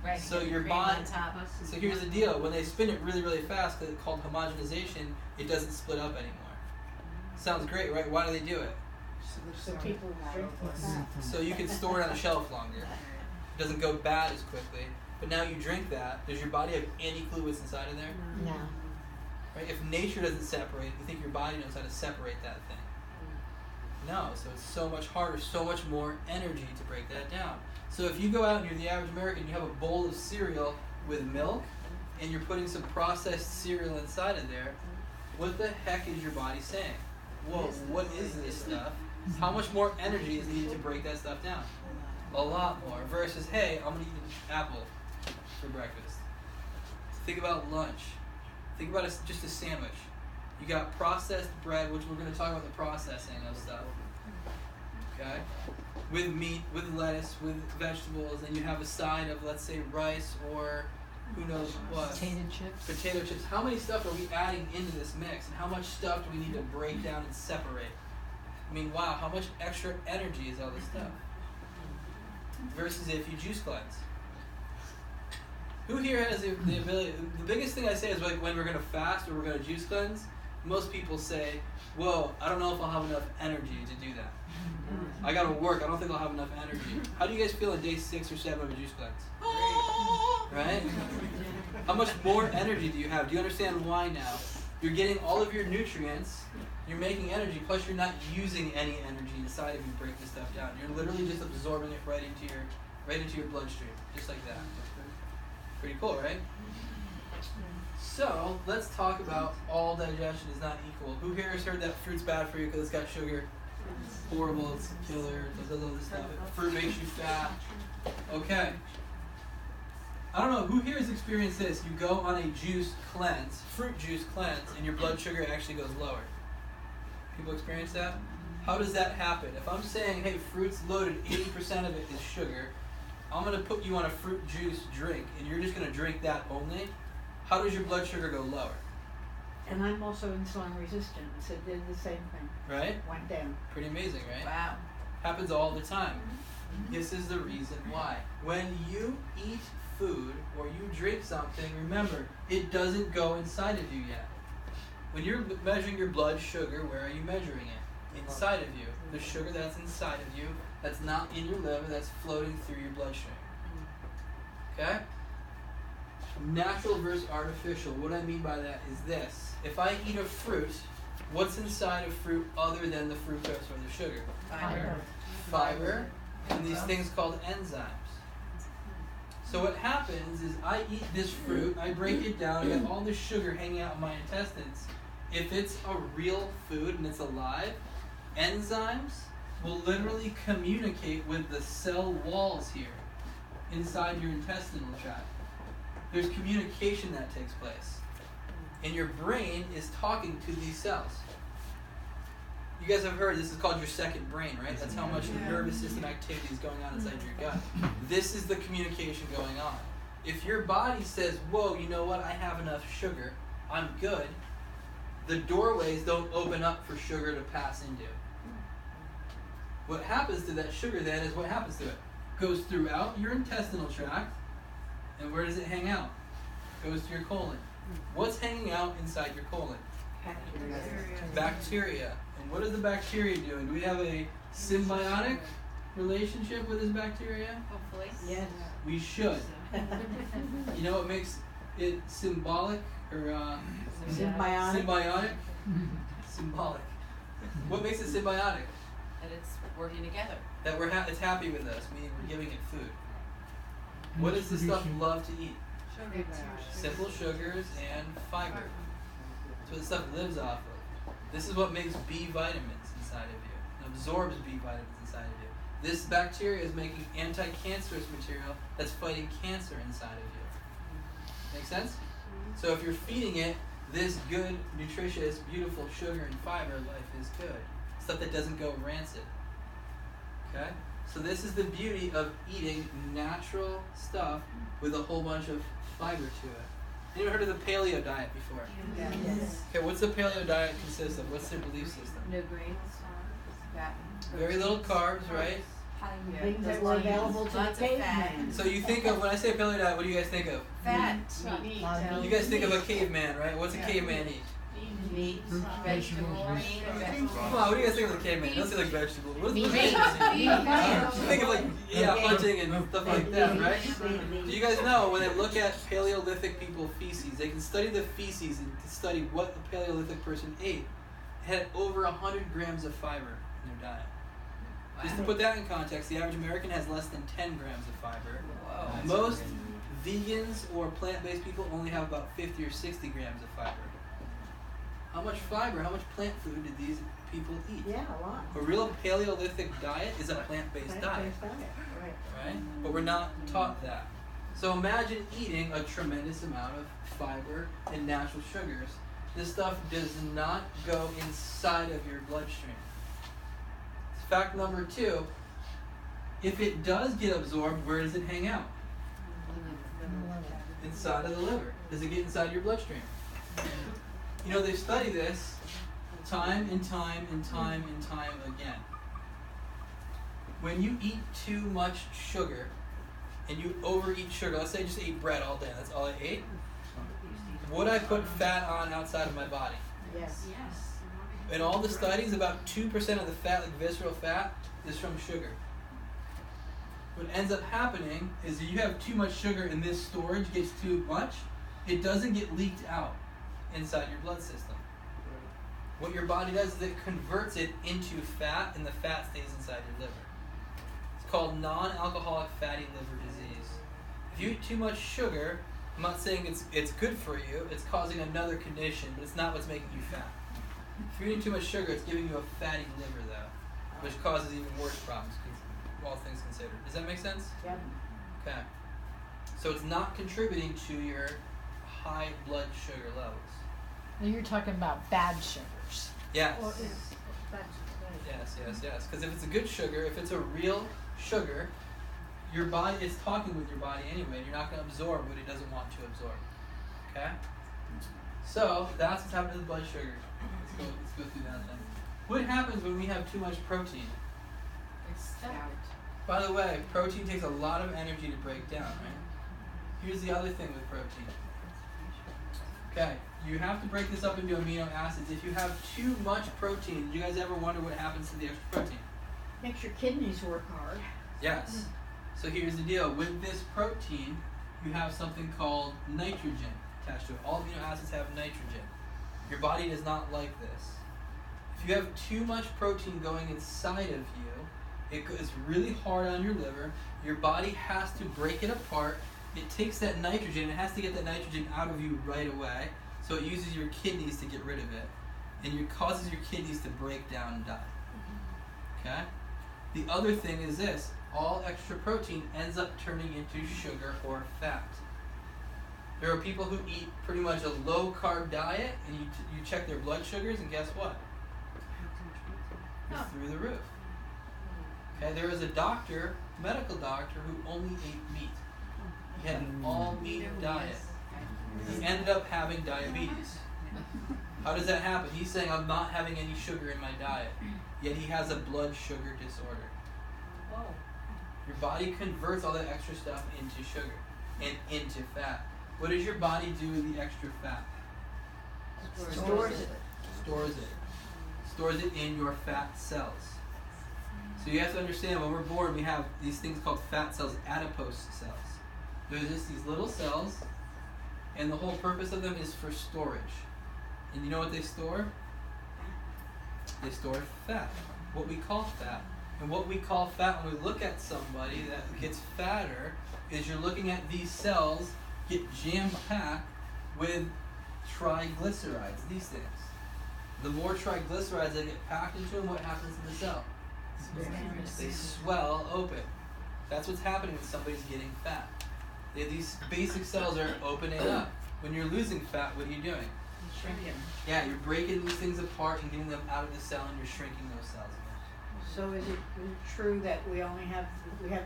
Right. So you get your cream body- on top. So here's the deal, when they spin it really, really fast, because it's called homogenization, it doesn't split up anymore. Sounds great, right? Why do they do it? So people drink the fat. So you can store it on a shelf longer. It doesn't go bad as quickly. But now you drink that, does your body have any clue what's inside of there? No. Right? If nature doesn't separate, you think your body knows how to separate that thing? No, so it's so much harder, so much more energy to break that down. So if you go out and you're the average American, you have a bowl of cereal with milk, and you're putting some processed cereal inside of there, what the heck is your body saying? Whoa, what is this stuff? How much more energy is needed to break that stuff down? A lot more. Versus, hey, I'm going to eat an apple for breakfast. Think about lunch. Think about just a sandwich. You got processed bread, which we're going to talk about the processing of stuff. Okay? With meat, with lettuce, with vegetables, and you have a side of, let's say, rice or who knows what. Potato chips. How many stuff are we adding into this mix? And how much stuff do we need to break down and separate? I mean, wow, how much extra energy is all this stuff? Versus if you juice cleanse. Who here has the ability, the biggest thing I say is like when we're going to fast or we're going to juice cleanse, most people say, whoa, I don't know if I'll have enough energy to do that. I got to work, I don't think I'll have enough energy. How do you guys feel on day 6 or 7 of a juice cleanse? Right? How much more energy do you have? Do you understand why now? You're getting all of your nutrients, you're making energy, plus you're not using any energy inside of you to break this stuff down. You're literally just absorbing it right into your bloodstream, just like that. Pretty cool, right? So, let's talk about all digestion is not equal. Who here has heard that fruit's bad for you because it's got sugar? Horrible, it's a killer, it does all this stuff. Fruit makes you fat. Okay. I don't know, who here has experienced this? You go on a juice cleanse, fruit juice cleanse, and your blood sugar actually goes lower. People experience that? How does that happen? If I'm saying, hey, fruit's loaded, 80% of it is sugar, I'm going to put you on a fruit juice drink, and you're just going to drink that only, how does your blood sugar go lower? And I'm also insulin resistant, so it did the same thing. Right? Went down. Pretty amazing, right? Wow. Happens all the time. This is the reason why. When you eat food or you drink something, remember, it doesn't go inside of you yet. When you're measuring your blood sugar, where are you measuring it? Inside of you. The sugar that's inside of you, that's not in your liver, that's floating through your bloodstream. Okay? Natural versus artificial. What I mean by that is this. If I eat a fruit, what's inside of fruit other than the fructose or the sugar? Fiber, and these things called enzymes. So what happens is I eat this fruit, I break it down, I got all this sugar hanging out in my intestines. If it's a real food and it's alive, enzymes will literally communicate with the cell walls here inside your intestinal tract. There's communication that takes place. And your brain is talking to these cells. You guys have heard this is called your second brain, right? That's how much nervous system activity is going on inside your gut. This is the communication going on. If your body says, whoa, you know what, I have enough sugar, I'm good, the doorways don't open up for sugar to pass into. What happens to that sugar then is what happens to it? Goes throughout your intestinal tract, and where does it hang out? Goes to your colon. What's hanging out inside your colon? Bacteria. And what is the bacteria doing? Do we have a symbiotic relationship with this bacteria? Hopefully. Yes. We should. You know what makes it symbolic or Symbiotic. symbiotic? Symbolic. What makes it symbiotic? And it's working together. That it's happy with us, meaning we're giving it food. What does this stuff love to eat? Simple sugars and fiber. That's what this stuff lives off of. This is what makes B vitamins inside of you and absorbs B vitamins inside of you. This bacteria is making anti-cancerous material that's fighting cancer inside of you. Make sense? So if you're feeding it this good, nutritious, beautiful sugar and fiber, life is good. Stuff that doesn't go rancid. Okay? So this is the beauty of eating natural stuff with a whole bunch of fiber to it. Anyone heard of the Paleo Diet before? Yes. Okay, what's the Paleo Diet consist of? What's their belief system? No grains. Fat. Very little carbs, right? Things that were available to the Lots of fat. caveman. So you think of, when I say Paleo Diet, what do you guys think of? Fat. You guys think of a caveman, right? What's a caveman eat? Meat, vegetables, Come on, what do you guys think of the caveman? Don't say like vegetables. What Meat. does you think of like, hunting and stuff like that, right? Do you guys know when they look at Paleolithic people feces, they can study the feces and study what the Paleolithic person ate. It had over 100 grams of fiber in their diet. Just to put that in context, the average American has less than 10 grams of fiber. Whoa. Most vegans or plant-based people only have about 50 or 60 grams of fiber. How much fiber, how much plant food did these people eat? Yeah, a lot. A real Paleolithic diet is a plant-based diet, Plant-based diet, right. right? But we're not taught that. So imagine eating a tremendous amount of fiber and natural sugars. This stuff does not go inside of your bloodstream. Fact number 2, if it does get absorbed, where does it hang out? Inside of the liver. Does it get inside your bloodstream? You know, they've studied this time and time and time and time again. When you eat too much sugar and you overeat sugar, let's say I just ate bread all day, that's all I ate, would I put fat on outside of my body? Yes. In all the studies, about 2% of the fat, like visceral fat, is from sugar. What ends up happening is if you have too much sugar and this storage gets too much, it doesn't get leaked out inside your blood system. What your body does is it converts it into fat, and the fat stays inside your liver. It's called non-alcoholic fatty liver disease. If you eat too much sugar, I'm not saying it's good for you, it's causing another condition, but it's not what's making you fat. If you're eating too much sugar, it's giving you a fatty liver, though, which causes even worse problems, all things considered. Does that make sense? Yep. Okay. So it's not contributing to your high blood sugar levels. Now you're talking about bad sugars. Yes. Well, that's Yes. Because if it's a good sugar, if it's a real sugar, your body is talking with your body anyway, and you're not going to absorb what it doesn't want to absorb. Okay? So that's what's happening to the blood sugar. Let's go through that then. What happens when we have too much protein? By the way, protein takes a lot of energy to break down, right? Here's the other thing with protein. Okay, you have to break this up into amino acids. If you have too much protein, do you guys ever wonder what happens to the extra protein? makes your kidneys work hard. Yes. So here's the deal. With this protein, you have something called nitrogen attached to it. All amino acids have nitrogen. Your body does not like this. If you have too much protein going inside of you, it's really hard on your liver. Your body has to break it apart. It takes that nitrogen, it has to get that nitrogen out of you right away. So it uses your kidneys to get rid of it. And it causes your kidneys to break down and die. Okay? The other thing is this. All extra protein ends up turning into sugar or fat. There are people who eat pretty much a low-carb diet, and you check their blood sugars, and guess what? It's through the roof. Okay, there was a doctor, medical doctor, who only ate meat. He had an all-meat diet. He ended up having diabetes. How does that happen? He's saying, I'm not having any sugar in my diet, yet he has a blood sugar disorder. Whoa. Your body converts all that extra stuff into sugar and into fat. What does your body do with the extra fat? Stores it. Stores it in your fat cells. So you have to understand, when we're born, we have these things called fat cells, adipose cells. They're just these little cells, and the whole purpose of them is for storage. And you know what they store? They store fat, what we call fat. And what we call fat when we look at somebody that gets fatter is you're looking at these cells get jam-packed with triglycerides, these things. The more triglycerides that get packed into them, what happens to the cell? They swell open. That's what's happening when somebody's getting fat. These basic cells are opening up. When you're losing fat, what are you doing? Shrinking. Yeah, you're breaking these things apart and getting them out of the cell, and you're shrinking those cells again. So is it true that we have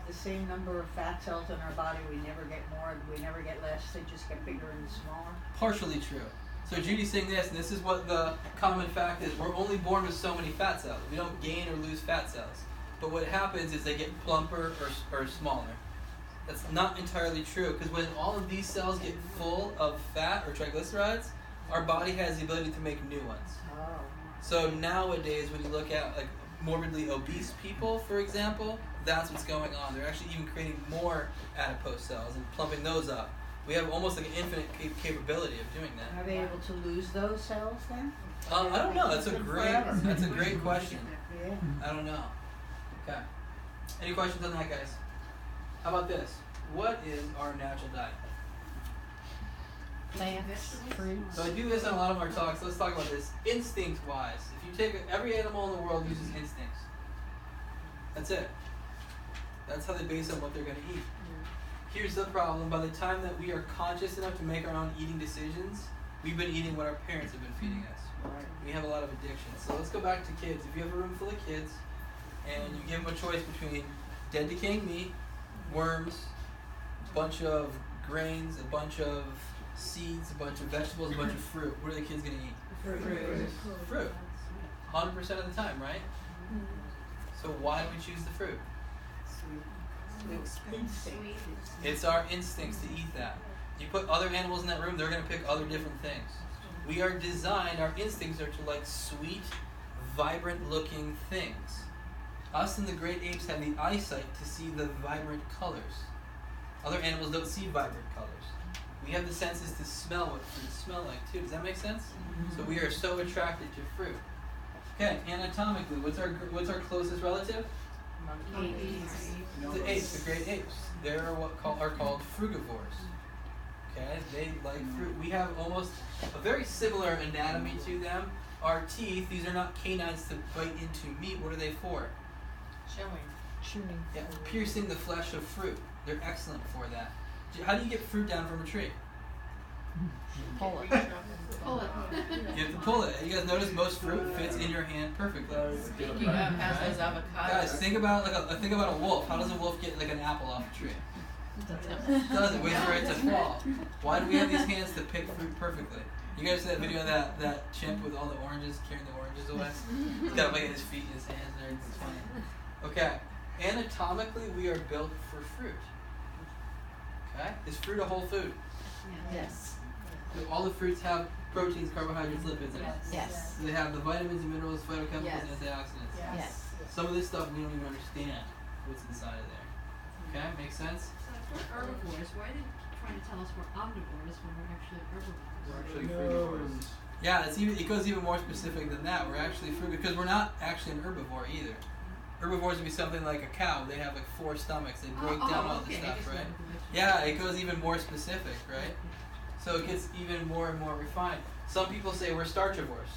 the same number of fat cells in our body? We never get more, we never get less. They just get bigger and smaller. Partially true. So Judy's saying this, and this is what the common fact is. We're only born with so many fat cells. We don't gain or lose fat cells. But what happens is they get plumper or smaller. That's not entirely true, because when all of these cells get full of fat or triglycerides, our body has the ability to make new ones. Oh. So nowadays, when you look at like morbidly obese people, for example, that's what's going on. They're actually even creating more adipose cells and plumping those up. We have almost like an infinite capability of doing that. Are they able to lose those cells then? I don't know. That's a great question. Yeah. I don't know. Okay. Any questions on that, guys? How about this? What is our natural diet? Plants, fruits. So I do this in a lot of our talks. Let's talk about this instinct-wise. If you take every animal in the world uses instincts. That's it. That's how they base on what they're going to eat. Here's the problem. By the time that we are conscious enough to make our own eating decisions, we've been eating what our parents have been feeding us. We have a lot of addictions. So let's go back to kids. If you have a room full of kids and you give them a choice between dead decaying meat, worms, a bunch of grains, a bunch of seeds, a bunch of vegetables, a bunch of fruit, what are the kids going to eat? Fruit. 100% of the time, right? So why do we choose the fruit? It's our instincts to eat that. You put other animals in that room, they're going to pick other different things. We are designed, our instincts are to like sweet, vibrant looking things. Us and the great apes have the eyesight to see the vibrant colors. Other animals don't see vibrant colors. We have the senses to smell what fruits smell like too. Does that make sense? So we are so attracted to fruit. Okay, anatomically, what's our closest relative? Monkeys. The apes, the great apes. They're are called frugivores. Okay, they like fruit. We have almost a very similar anatomy to them. Our teeth, these are not canines to bite into meat. What are they for? Chewing. Yeah, piercing the flesh of fruit. They're excellent for that. How do you get fruit down from a tree? Pull it. You have to pull it. You guys notice most fruit fits in your hand perfectly. Speaking of, how's those avocados? Guys, think about a wolf. How does a wolf get like an apple off a tree? Doesn't wait for it to fall. Why do we have these hands to pick fruit perfectly? You guys see that video of that chimp with all the oranges, carrying the oranges away? He's got like his feet in his hands and everything. It's funny. Okay, anatomically we are built for fruit. Okay, is fruit a whole food? Yes. Do all the fruits have proteins, carbohydrates, lipids in it? Yes. Do they have the vitamins and minerals, phytochemicals, Yes. and antioxidants? Yes. Some of this stuff we don't even understand what's inside of there. Okay, makes sense? For herbivores, why did trying to tell us we're omnivores when we're actually herbivores. We're actually frugivores. Yeah, it goes even more specific than that. We're actually frugivores because we're not actually an herbivore either. Herbivores would be something like a cow. They have like 4 stomachs. They break down all this stuff, right? Yeah, it goes even more specific, right? So it gets even more and more refined. Some people say we're starchivores.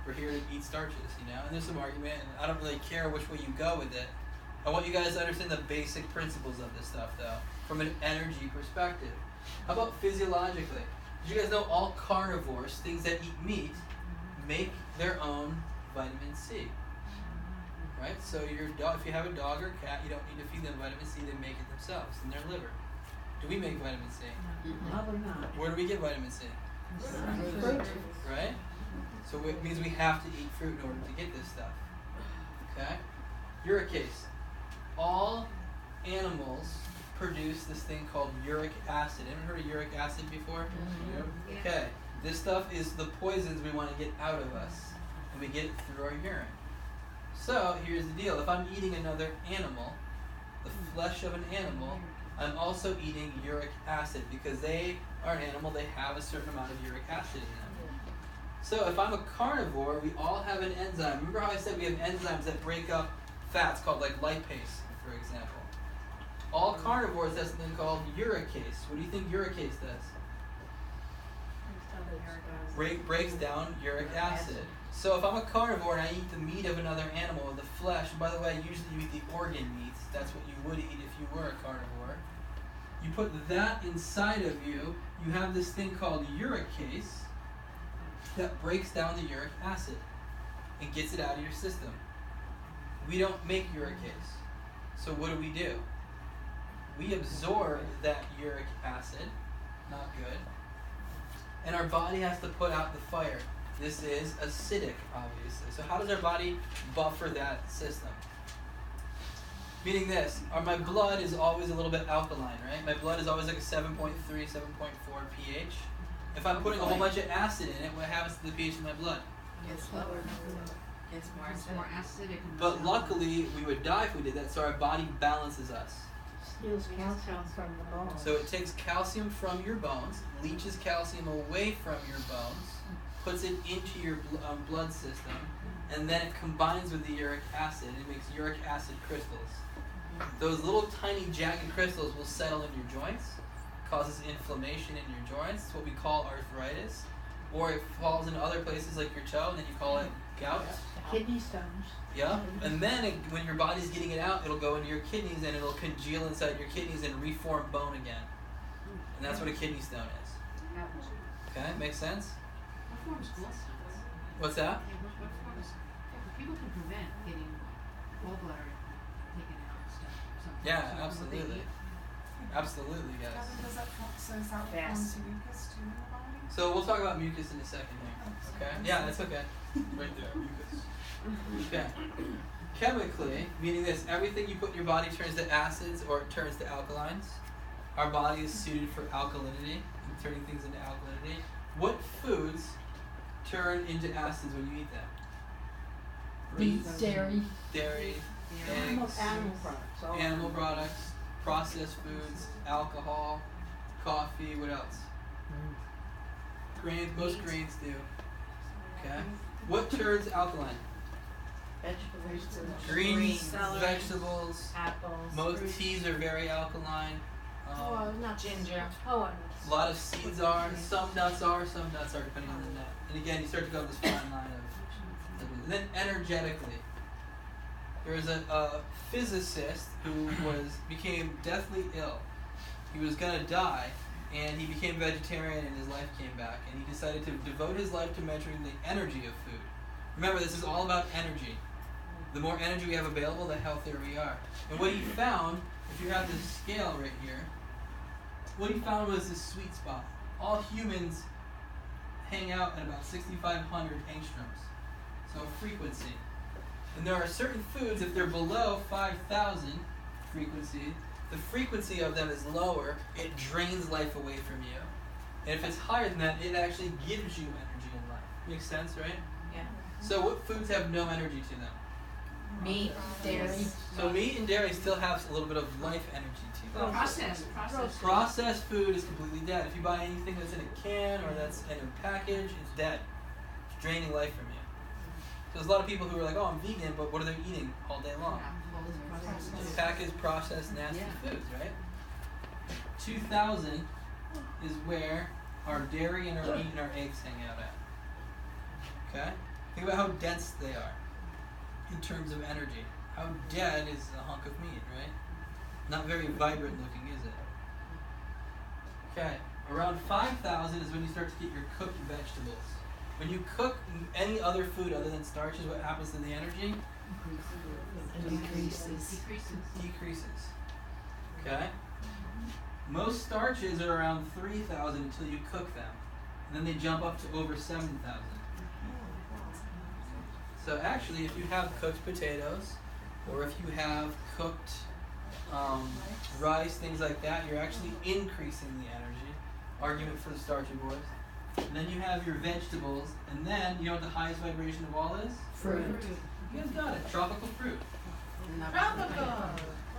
We're here to eat starches, you know? And there's some argument, and I don't really care which way you go with it. I want you guys to understand the basic principles of this stuff, though, from an energy perspective. How about physiologically? Did you guys know all carnivores, things that eat meat, make their own vitamin C? Right? So your dog, if you have a dog or cat, you don't need to feed them vitamin C, they make it themselves in their liver. Do we make vitamin C? Probably not. Where do we get vitamin C? Fruit. Right? So it means we have to eat fruit in order to get this stuff. Okay? Uricase. All animals produce this thing called uric acid. Anyone heard of uric acid before? Yeah. Okay. This stuff is the poisons we want to get out of us. And we get it through our urine. So here's the deal. If I'm eating another animal, the flesh of an animal, I'm also eating uric acid because they are an animal, they have a certain amount of uric acid in them. So if I'm a carnivore, we all have an enzyme. Remember how I said we have enzymes that break up fats called like lipase, for example. All carnivores have something called uricase. What do you think uricase does? Breaks down uric acid. So if I'm a carnivore and I eat the meat of another animal, or the flesh, and by the way, usually you eat the organ meats, that's what you would eat if you were a carnivore. You put that inside of you, you have this thing called uricase that breaks down the uric acid and gets it out of your system. We don't make uricase. So what do? We absorb that uric acid, not good, and our body has to put out the fire. This is acidic, obviously. So how does our body buffer that system? Meaning this, my blood is always a little bit alkaline, right? My blood is always like a 7.3, 7.4 pH. If I'm putting a whole bunch of acid in it, what happens to the pH of my blood? It's lower. It's more acidic. But luckily, we would die if we did that, so our body balances us. Steals calcium from the bones. So it takes calcium from your bones, leaches calcium away from your bones, puts it into your blood system, and then it combines with the uric acid and it makes uric acid crystals. Those little tiny jagged crystals will settle in your joints, causes inflammation in your joints. It's what we call arthritis. Or it falls into other places like your toe, and then you call it gout. Kidney stones. Yeah, and then when your body's getting it out, it'll go into your kidneys and it'll congeal inside your kidneys and reform bone again. And that's what a kidney stone is. Okay, makes sense? What forms gallstones? What's that? Yeah, what forms? Yeah, people can prevent getting gallbladder taken out and stuff. Sometimes. Yeah, So what they absolutely. eat. Absolutely, yes. Does that so is that Yes. forms mucus too in the body? So we'll talk about mucus in a second here. Okay? Yeah, that's okay. Right there, mucus. Okay. Chemically, meaning this, everything you put in your body turns to acids or it turns to alkalines. Our body is suited for alkalinity, and turning things into alkalinity. What foods turn into acids when you eat them? Beef, dairy. Dairy, Animal eggs, products. all animal products, processed foods, alcohol, coffee, what else? Grains, most Meat. grains do. Okay. What turns alkaline? Vegetables. Greens, Celery. vegetables. Apples. Most fruits. teas are very alkaline. Not Ginger. Oh, A lot of seeds are. Some nuts are. Some nuts are, depending on the nut. And again, you start to go on this fine line of. And then energetically, there was a physicist who became deathly ill. He was gonna die, and he became vegetarian, and his life came back. And he decided to devote his life to measuring the energy of food. Remember, this is all about energy. The more energy we have available, the healthier we are. And what he found, if you have this scale right here, what he found was this sweet spot. All humans hang out at about 6,500 angstroms, so frequency. And there are certain foods, if they're below 5,000 frequency, the frequency of them is lower, it drains life away from you. And if it's higher than that, it actually gives you energy in life. Makes sense, right? Yeah. So what foods have no energy to them? Meat, dairy. So meat and dairy still have a little bit of life energy to them. Processed. Processed food is completely dead. If you buy anything that's in a can or that's in a package, it's dead. It's draining life from you. So there's a lot of people who are like, oh, I'm vegan, but what are they eating all day long? Just packaged, processed, nasty foods, right? 2000 is where our dairy and our meat and our eggs hang out at. Okay? Think about how dense they are in terms of energy. How dead is a hunk of meat, right? Not very vibrant looking, is it? Okay, around 5,000 is when you start to get your cooked vegetables. When you cook any other food other than starches, what happens to the energy? Decreases. Okay? Most starches are around 3,000 until you cook them. And then they jump up to over 7,000. So actually, if you have cooked potatoes, or if you have cooked rice, things like that, you're actually increasing the energy. Argument for the Starchivores. And then you have your vegetables, and then you know what the highest vibration of all is? Fruit. You guys got it. Tropical fruit. Tropical.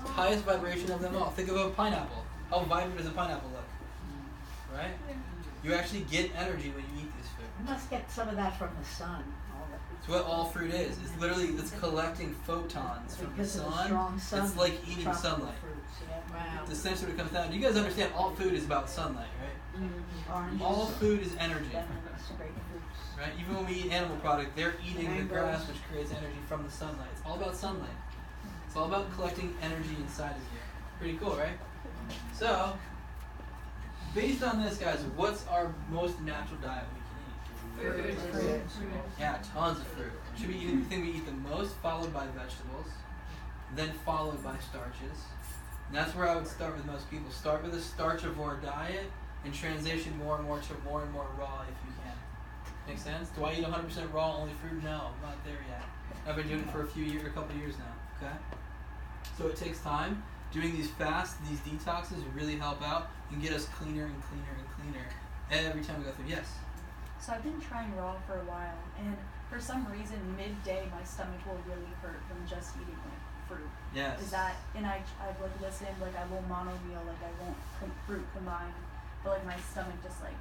Highest vibration of them all. Think of a pineapple. How vibrant does a pineapple look? Right? You actually get energy when you eat this food. You must get some of that from the sun. It's what all fruit is. It's literally, it's collecting photons from the Because of the sun. strong sun. It's like eating tropical sunlight. fruits, yeah. Wow. It's essentially what it comes down to. You guys understand all food is about sunlight, right? Oranges, All food is energy, lemons, grapefruits. right? Even when we eat animal product, they're eating the Mangoes. grass, which creates energy from the sunlight. It's all about sunlight. It's all about collecting energy inside of you. Pretty cool, right? So, based on this, guys, what's our most natural diet we can eat? Fruit. Yeah, tons of fruit. Should be eating the thing we eat the most, followed by vegetables, then followed by starches. And that's where I would start with most people. Start with a starchivore diet and transition more and more to more and more raw if you can. Make sense? Do I eat 100% raw, only fruit? No, I'm not there yet. I've been doing it for a couple of years now. Okay? So it takes time. Doing these fasts, these detoxes really help out and get us cleaner and cleaner and cleaner every time we go through. Yes? So I've been trying raw for a while, and for some reason, midday my stomach will really hurt from just eating like fruit. Yes. Is that? And I've like listened, like I won't mono-meal, like I won't fruit combine, but like my stomach just like,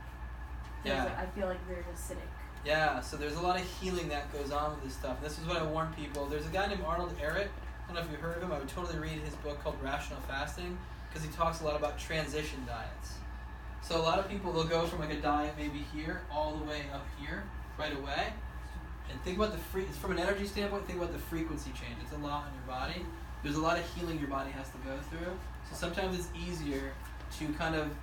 feels Yeah. like I feel like very acidic. Yeah, so there's a lot of healing that goes on with this stuff. This is what I warn people. There's a guy named Arnold Ehret. I don't know if you've heard of him. I would totally read his book called Rational Fasting because he talks a lot about transition diets. So a lot of people, they'll go from like a diet maybe here all the way up here right away. And think about from an energy standpoint, think about the frequency change. It's a lot on your body. There's a lot of healing your body has to go through. So sometimes it's easier to kind of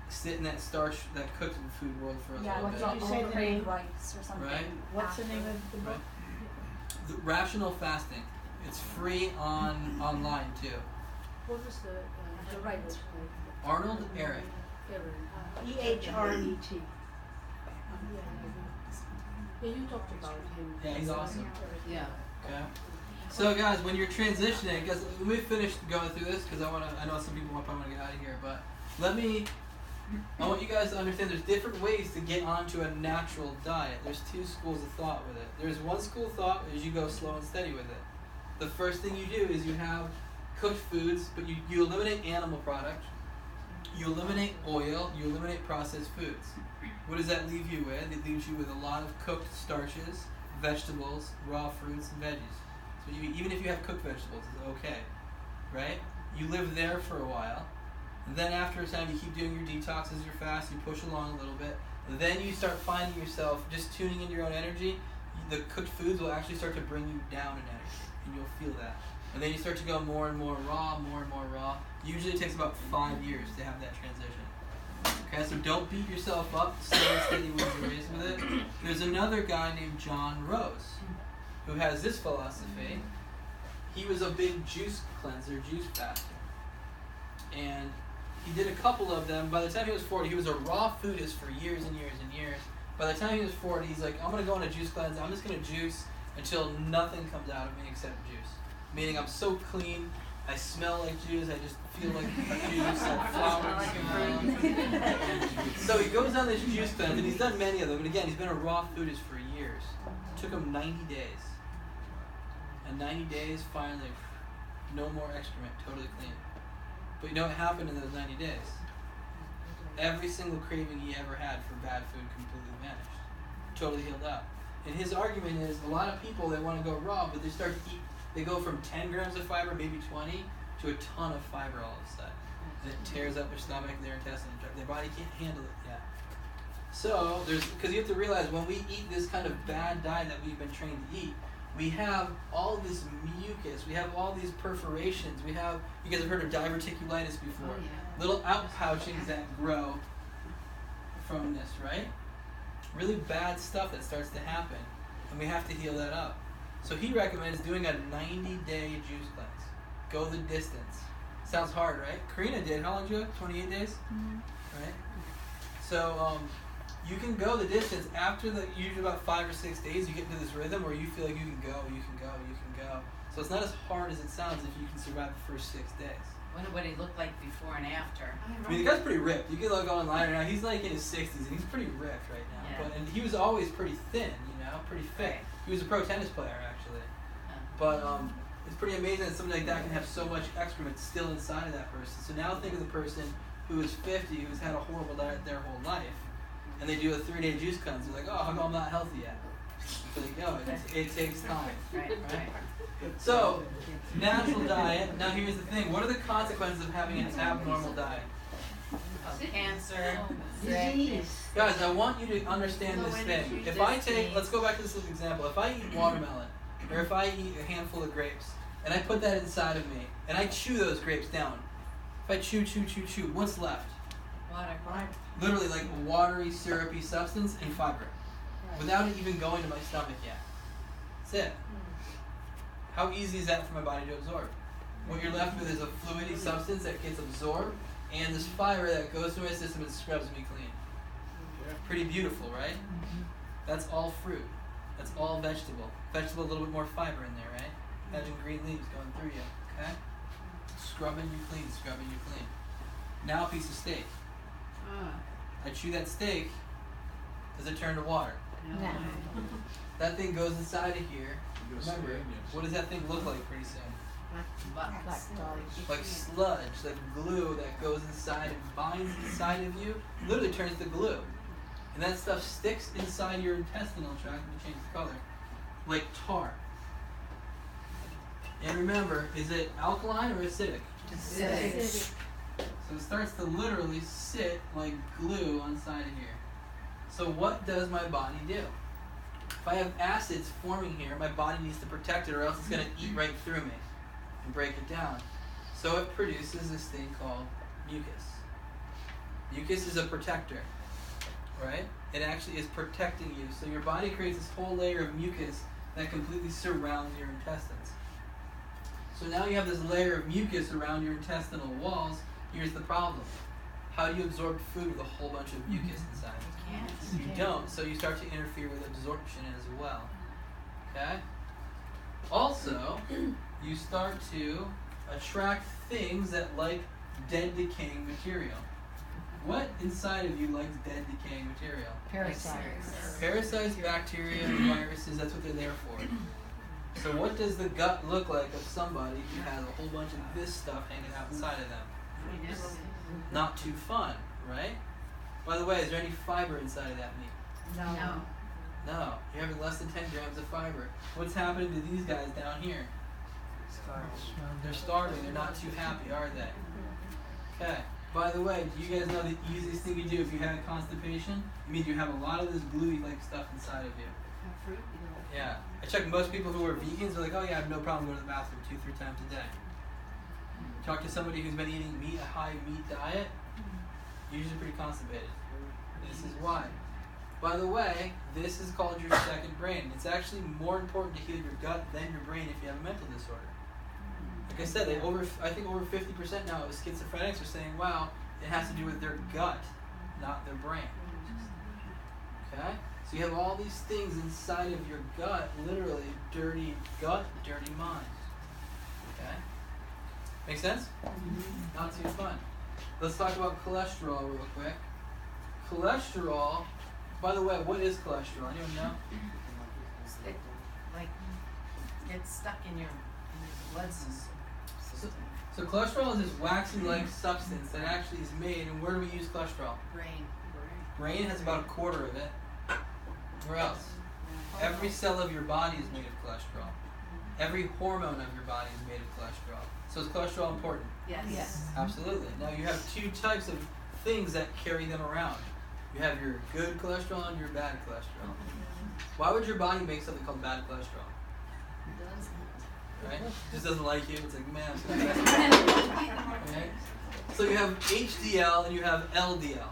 sit in that starch, that cooked food world for a Yeah, little like bit. Did you say I'll the crave name? rice or something. Right. What's the after. name of the book? Right. The Rational Fasting. It's free online too. What was the writer? Arnold Ehret. EHRET. Yeah, you talked about him. Yeah, he's awesome. Yeah. Okay. So guys, when you're transitioning, guys, let me finish going through this because I know some people probably want to get out of here, but I want you guys to understand there's different ways to get onto a natural diet. There's two schools of thought with it. There's one school of thought is you go slow and steady with it. The first thing you do is you have cooked foods, but you eliminate animal product, you eliminate oil, you eliminate processed foods. What does that leave you with? It leaves you with a lot of cooked starches, vegetables, raw fruits, and veggies. So even if you have cooked vegetables, it's okay, right? You live there for a while. And then after a time, you keep doing your detoxes, your fast, you push along a little bit. Then you start finding yourself just tuning into your own energy. The cooked foods will actually start to bring you down in energy, and you'll feel that. And then you start to go more and more raw, more and more raw. Usually it takes about 5 years to have that transition. Okay, so don't beat yourself up. Slow and steady wins the race with it. There's another guy named John Rose who has this philosophy. He was a big juice cleanser, juice faster. And he did a couple of them. By the time he was 40, he was a raw foodist for years and years and years. By the time he was 40, he's like, I'm going to go on a juice cleanse. I'm just going to juice until nothing comes out of me except juice. Meaning I'm so clean, I smell like juice, I just feel like juice, like flour. So he goes on this juice cleanse, and he's done many of them. And again, he's been a raw foodist for years. It took him 90 days. And 90 days, finally, no more excrement, totally clean. But you know what happened in those 90 days? Every single craving he ever had for bad food completely vanished. Totally healed up. And his argument is, a lot of people, they want to go raw, but they start to eat, they go from 10 grams of fiber, maybe 20, to a ton of fiber all of a sudden. And it tears up their stomach, their intestines, their body can't handle it yet. So, because you have to realize, when we eat this kind of bad diet that we've been trained to eat, we have all this mucus, we have all these perforations, we have, you guys have heard of diverticulitis before. Oh, yeah. Little outpouchings that grow from this, right? Really bad stuff that starts to happen, and we have to heal that up. So he recommends doing a 90-day juice cleanse. Go the distance. Sounds hard, right? Karina did. How long did you go? 28 days? Mm-hmm. Right? So you can go the distance after usually about 5 or 6 days. You get into this rhythm where you feel like you can go, you can go, you can go. So it's not as hard as it sounds if you can survive the first 6 days. What he looked like before and after. I mean, the guy's pretty ripped. You can look online right now. He's like in his 60s, and he's pretty ripped right now. Yeah. And he was always pretty thin, pretty fit. Right. He was a pro tennis player, actually. Yeah. But it's pretty amazing that something like that can have so much excrement still inside of that person. So now think of the person who is 50, who's had a horrible diet their whole life, and they do a 3-day juice cleanse. They're like, oh, how come I'm not healthy yet? So you go. It takes time. Right. So, natural diet. Now here's the thing. What are the consequences of having an abnormal diet? Cancer. Disease. Guys, I want you to understand this thing. If I take, let's go back to this example. If I eat watermelon, or if I eat a handful of grapes, and I put that inside of me, and I chew those grapes down, if I chew, what's left? Water. Literally like a watery, syrupy substance and fiber, without it even going to my stomach yet. That's it. How easy is that for my body to absorb? What you're left with is a fluidy substance that gets absorbed, and this fiber that goes through my system and scrubs me clean. Pretty beautiful, right? That's all fruit. That's all vegetable. Vegetable, a little bit more fiber in there, right? Imagine green leaves going through you, okay? Scrubbing you clean, scrubbing you clean. Now a piece of steak. I chew that steak, does it turn to water? No. That thing goes inside of here. Remember, what does that thing look like pretty soon? Like sludge, like glue that goes inside and binds inside of you, literally turns to glue. And that stuff sticks inside your intestinal tract. Let me change the color. Like tar. And remember, is it alkaline or acidic? Acidic. So it starts to literally sit like glue on side of here. So what does my body do? If I have acids forming here, my body needs to protect it, or else it's going to eat right through me and break it down. So it produces this thing called mucus. Mucus is a protector, right? It actually is protecting you. So your body creates this whole layer of mucus that completely surrounds your intestines. So now you have this layer of mucus around your intestinal walls. Here's the problem. How do you absorb food with a whole bunch of mucus inside? You don't, so you start to interfere with absorption as well. Okay? Also, you start to attract things that like dead decaying material. What inside of you likes dead decaying material? Parasites. Parasites, bacteria, viruses, that's what they're there for. So what does the gut look like of somebody who has a whole bunch of this stuff hanging outside of them? Not too fun, right? By the way, is there any fiber inside of that meat? No. No. You're having less than 10 grams of fiber. What's happening to these guys down here? They're starving. They're not too happy, are they? Okay. By the way, do you guys know the easiest thing you do if you have constipation? It means you have a lot of this gluey-like stuff inside of you. Fruit? Yeah. I check most people who are vegans, they're like, oh yeah, I have no problem going to the bathroom 2-3 times a day. Talk to somebody who's been eating meat, a high meat diet, usually pretty constipated. This is why. By the way, this is called your second brain. It's actually more important to heal your gut than your brain if you have a mental disorder. Like I said, I think over 50% now of schizophrenics are saying, wow, it has to do with their gut, not their brain. Okay? So you have all these things inside of your gut, literally dirty gut, dirty mind. Okay? Make sense? Not too fun. Let's talk about cholesterol real quick. Cholesterol, by the way, what is cholesterol? Anyone know? gets stuck in your blood system. So cholesterol is this waxy-like substance that actually is made, and where do we use cholesterol? Brain. Brain has about a quarter of it. Where else? Every cell of your body is made of cholesterol. Every hormone of your body is made of cholesterol. So is cholesterol important? Yes. Absolutely. Now you have two types of things that carry them around. You have your good cholesterol and your bad cholesterol. Why would your body make something called bad cholesterol? Right? It just doesn't like you. It's like, man, I'm so right? So you have HDL and you have LDL.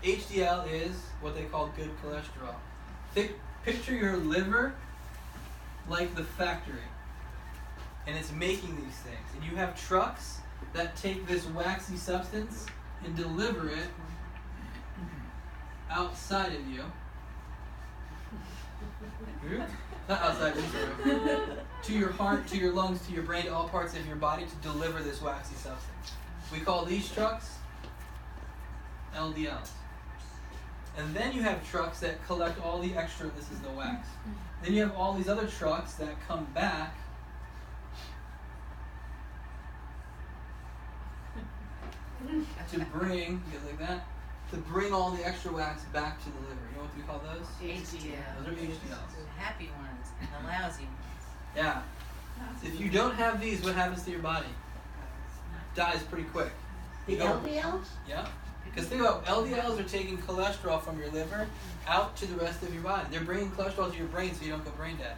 HDL is what they call good cholesterol. Picture your liver like the factory. And it's making these things. And you have trucks that take this waxy substance and deliver it outside of you. Not outside of you, to your heart, to your lungs, to your brain, to all parts of your body to deliver this waxy substance. We call these trucks LDLs. And then you have trucks that collect all the extra, this is the wax. Then you have all these other trucks that come back to bring, you like that? To bring all the extra wax back to the liver. You know what we call those? HDL. Those are HDLs. The happy ones and the lousy ones. Yeah. If you don't have these, what happens to your body? Dies pretty quick. The LDLs? Yeah. Because think about LDLs are taking cholesterol from your liver out to the rest of your body. They're bringing cholesterol to your brain so you don't go brain dead.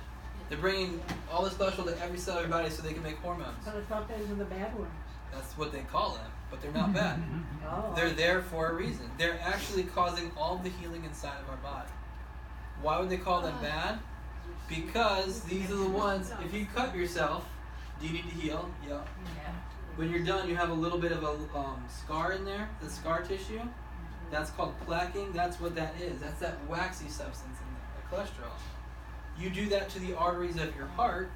They're bringing all this cholesterol to every cell of your body so they can make hormones. But I thought those were the bad ones. That's what they call them, but they're not bad. Oh. They're there for a reason. They're actually causing all the healing inside of our body. Why would they call them bad? Because these are the ones, if you cut yourself, do you need to heal? Yeah. When you're done, you have a little bit of a scar in there, the scar tissue. That's called plaquing. That's what that is. That's that waxy substance in there, the cholesterol. You do that to the arteries of your heart,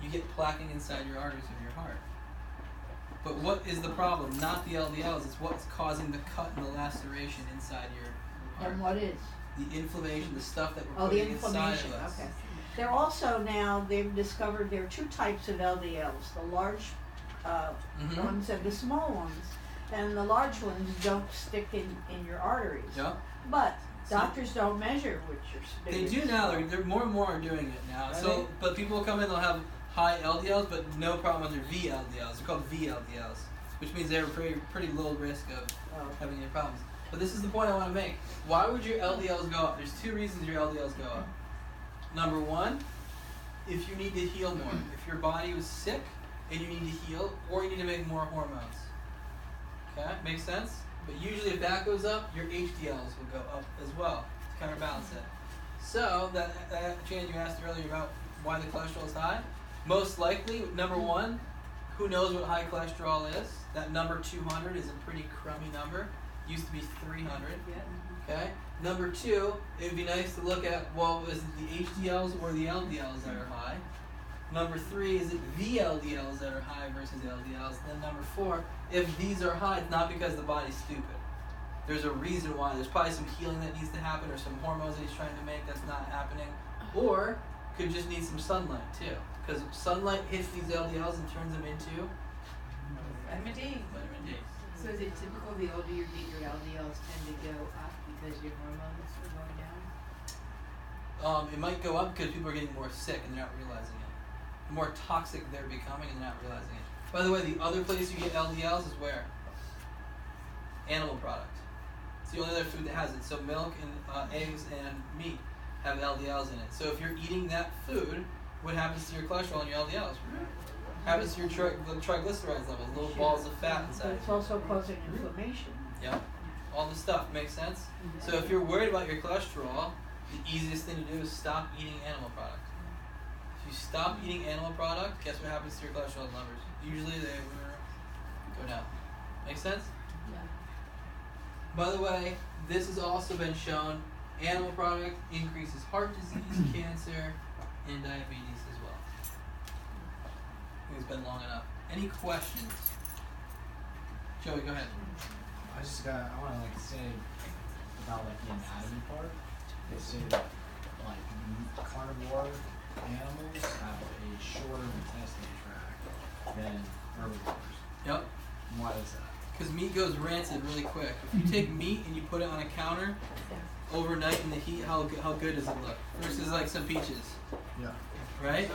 you get plaquing inside your arteries of your heart. But what is the problem? Not the LDLs. It's what's causing the cut and the laceration inside your heart. And what is? The inflammation, the stuff that we're Oh, the putting inside inflammation. of us. Okay. They're also now, they've discovered there are two types of LDLs. The large ones and the small ones. And the large ones don't stick in your arteries. Yeah. But doctors don't measure which are They do now. They're more and more are doing it now. So, but people will come in, they'll have high LDLs, but no problem with their VLDLs. They're called VLDLs, which means they're pretty low risk of having any problems. But this is the point I want to make. Why would your LDLs go up? There's two reasons your LDLs go up. Number one, if you need to heal more. If your body was sick and you need to heal, or you need to make more hormones. Okay, makes sense? But usually if that goes up, your HDLs will go up as well to counterbalance it. So, that Jan, you asked earlier about why the cholesterol is high. Most likely, number one, who knows what high cholesterol is? That number 200 is a pretty crummy number. Used to be 300. Okay. Number two, it would be nice to look at, well, is it the HDLs or the LDLs that are high? Number three, is it VLDLs that are high versus LDLs? And then number four, if these are high, it's not because the body's stupid. There's a reason why. There's probably some healing that needs to happen or some hormones that he's trying to make that's not happening. Or could just need some sunlight too. Because sunlight hits these LDLs and turns them into Vitamin D. vitamin D. So is it typical the older you get, your LDLs tend to go up because your hormones are going down? It might go up because people are getting more sick and they're not realizing it. The more toxic they're becoming and they're not realizing it. By the way, the other place you get LDLs is where? Animal product. It's the only other food that has it. So milk and eggs and meat have LDLs in it. So if you're eating that food, what happens to your cholesterol and your LDLs? Happens to your triglycerides levels, little balls of fat inside. But it's also causing inflammation. Yeah. All this stuff makes sense. So if you're worried about your cholesterol, the easiest thing to do is stop eating animal product. If you stop eating animal product, guess what happens to your cholesterol numbers? Usually they go down. Make sense? Yeah. By the way, this has also been shown, animal product increases heart disease, cancer, and diabetes as well. I think it's been long enough. Any questions? Joey, go ahead. I want to say about the anatomy part. They say that carnivore animals have than herbivores. Yep. And why is that? Because meat goes rancid really quick. If you take meat and you put it on a counter overnight in the heat, how good does it look? Versus like some peaches, Yeah. right?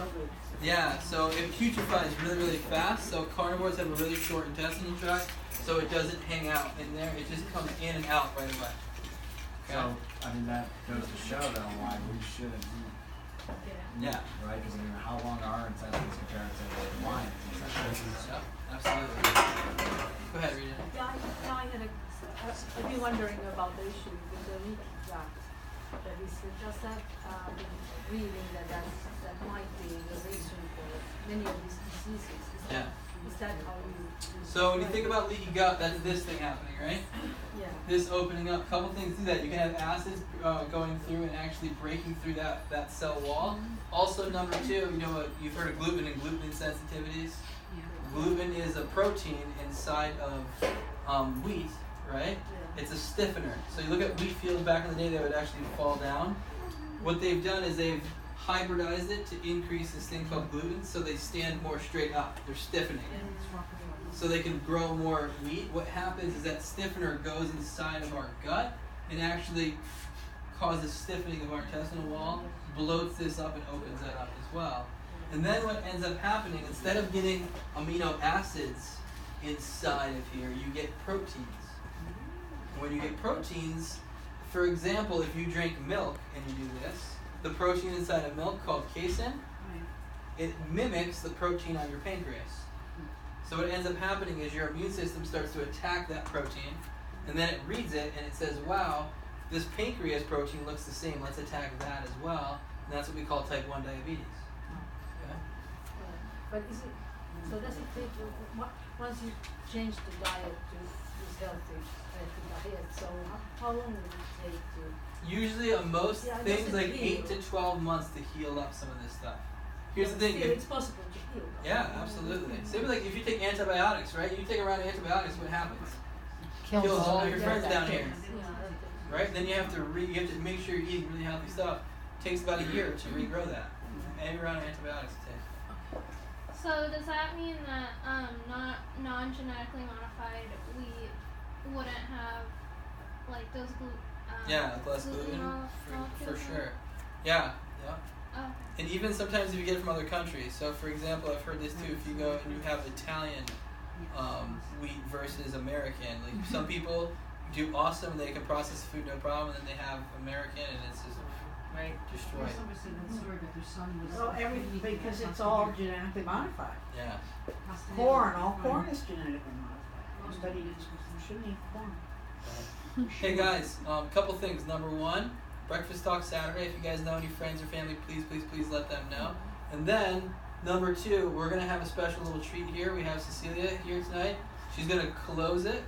Yeah, so it putrefies really, really fast. So carnivores have a really short intestinal tract, so it doesn't hang out in there. It just comes in and out right away. Okay? So, I mean, that goes to show though why we shouldn't eat. Yeah. Right? Because I mean, how long are our intestines compared to lions? Yeah, absolutely. Go ahead, Rita. Yeah, I had I've been wondering about the issue with the meat extract. That is just that reading that might be the reason for many of these diseases. Is that how you? So when you think about leaky gut, that's this thing happening, right? Yeah. This opening up. A couple things do that. You can have acids going through and actually breaking through that cell wall. Also, number two, you know what? You've heard of gluten and gluten sensitivities. Gluten is a protein inside of wheat, right? Yeah. It's a stiffener. So you look at wheat fields back in the day, they would actually fall down. What they've done is they've hybridized it to increase this thing called gluten, so they stand more straight up. They're stiffening. So they can grow more wheat. What happens is that stiffener goes inside of our gut and actually causes stiffening of our intestinal wall, bloats this up and opens that up as well. And then what ends up happening, instead of getting amino acids inside of here, you get proteins. And when you get proteins, for example, if you drink milk and you do this, the protein inside of milk called casein, it mimics the protein on your pancreas. So what ends up happening is your immune system starts to attack that protein, and then it reads it and it says, wow, this pancreas protein looks the same, let's attack that as well. And that's what we call type 1 diabetes. Okay? But is it, so does it take, once you change the diet to this healthy diet, so how long will it take to? Usually on most things does it like heal? 8 to 12 months to heal up some of this stuff. Here's the thing. Still, it's possible to heal. Yeah, absolutely. Same with like if you take antibiotics, right? You take a round of antibiotics, what happens? Kills all your friends down here. Yeah, Right? Then you have to make sure you're eating really healthy stuff. It takes about a year to regrow that. Every round of antibiotics it takes. So does that mean that not non-genetically modified wheat wouldn't have like those Yeah, like less gluten for molecules? sure. Yeah. Oh. And even sometimes if you get it from other countries. So for example, I've heard this too, if you go and you have Italian wheat versus American, like some people do awesome, they can process food no problem, and then they have American and it's just destroyed. Well, everything, because it's all genetically modified. Yeah. All corn is genetically modified. Anybody shouldn't eat corn. Hey guys, couple things. Number one, Breakfast Talk Saturday. If you guys know any friends or family, please let them know. And then, number two, we're going to have a special little treat here. We have Cecilia here tonight. She's going to close it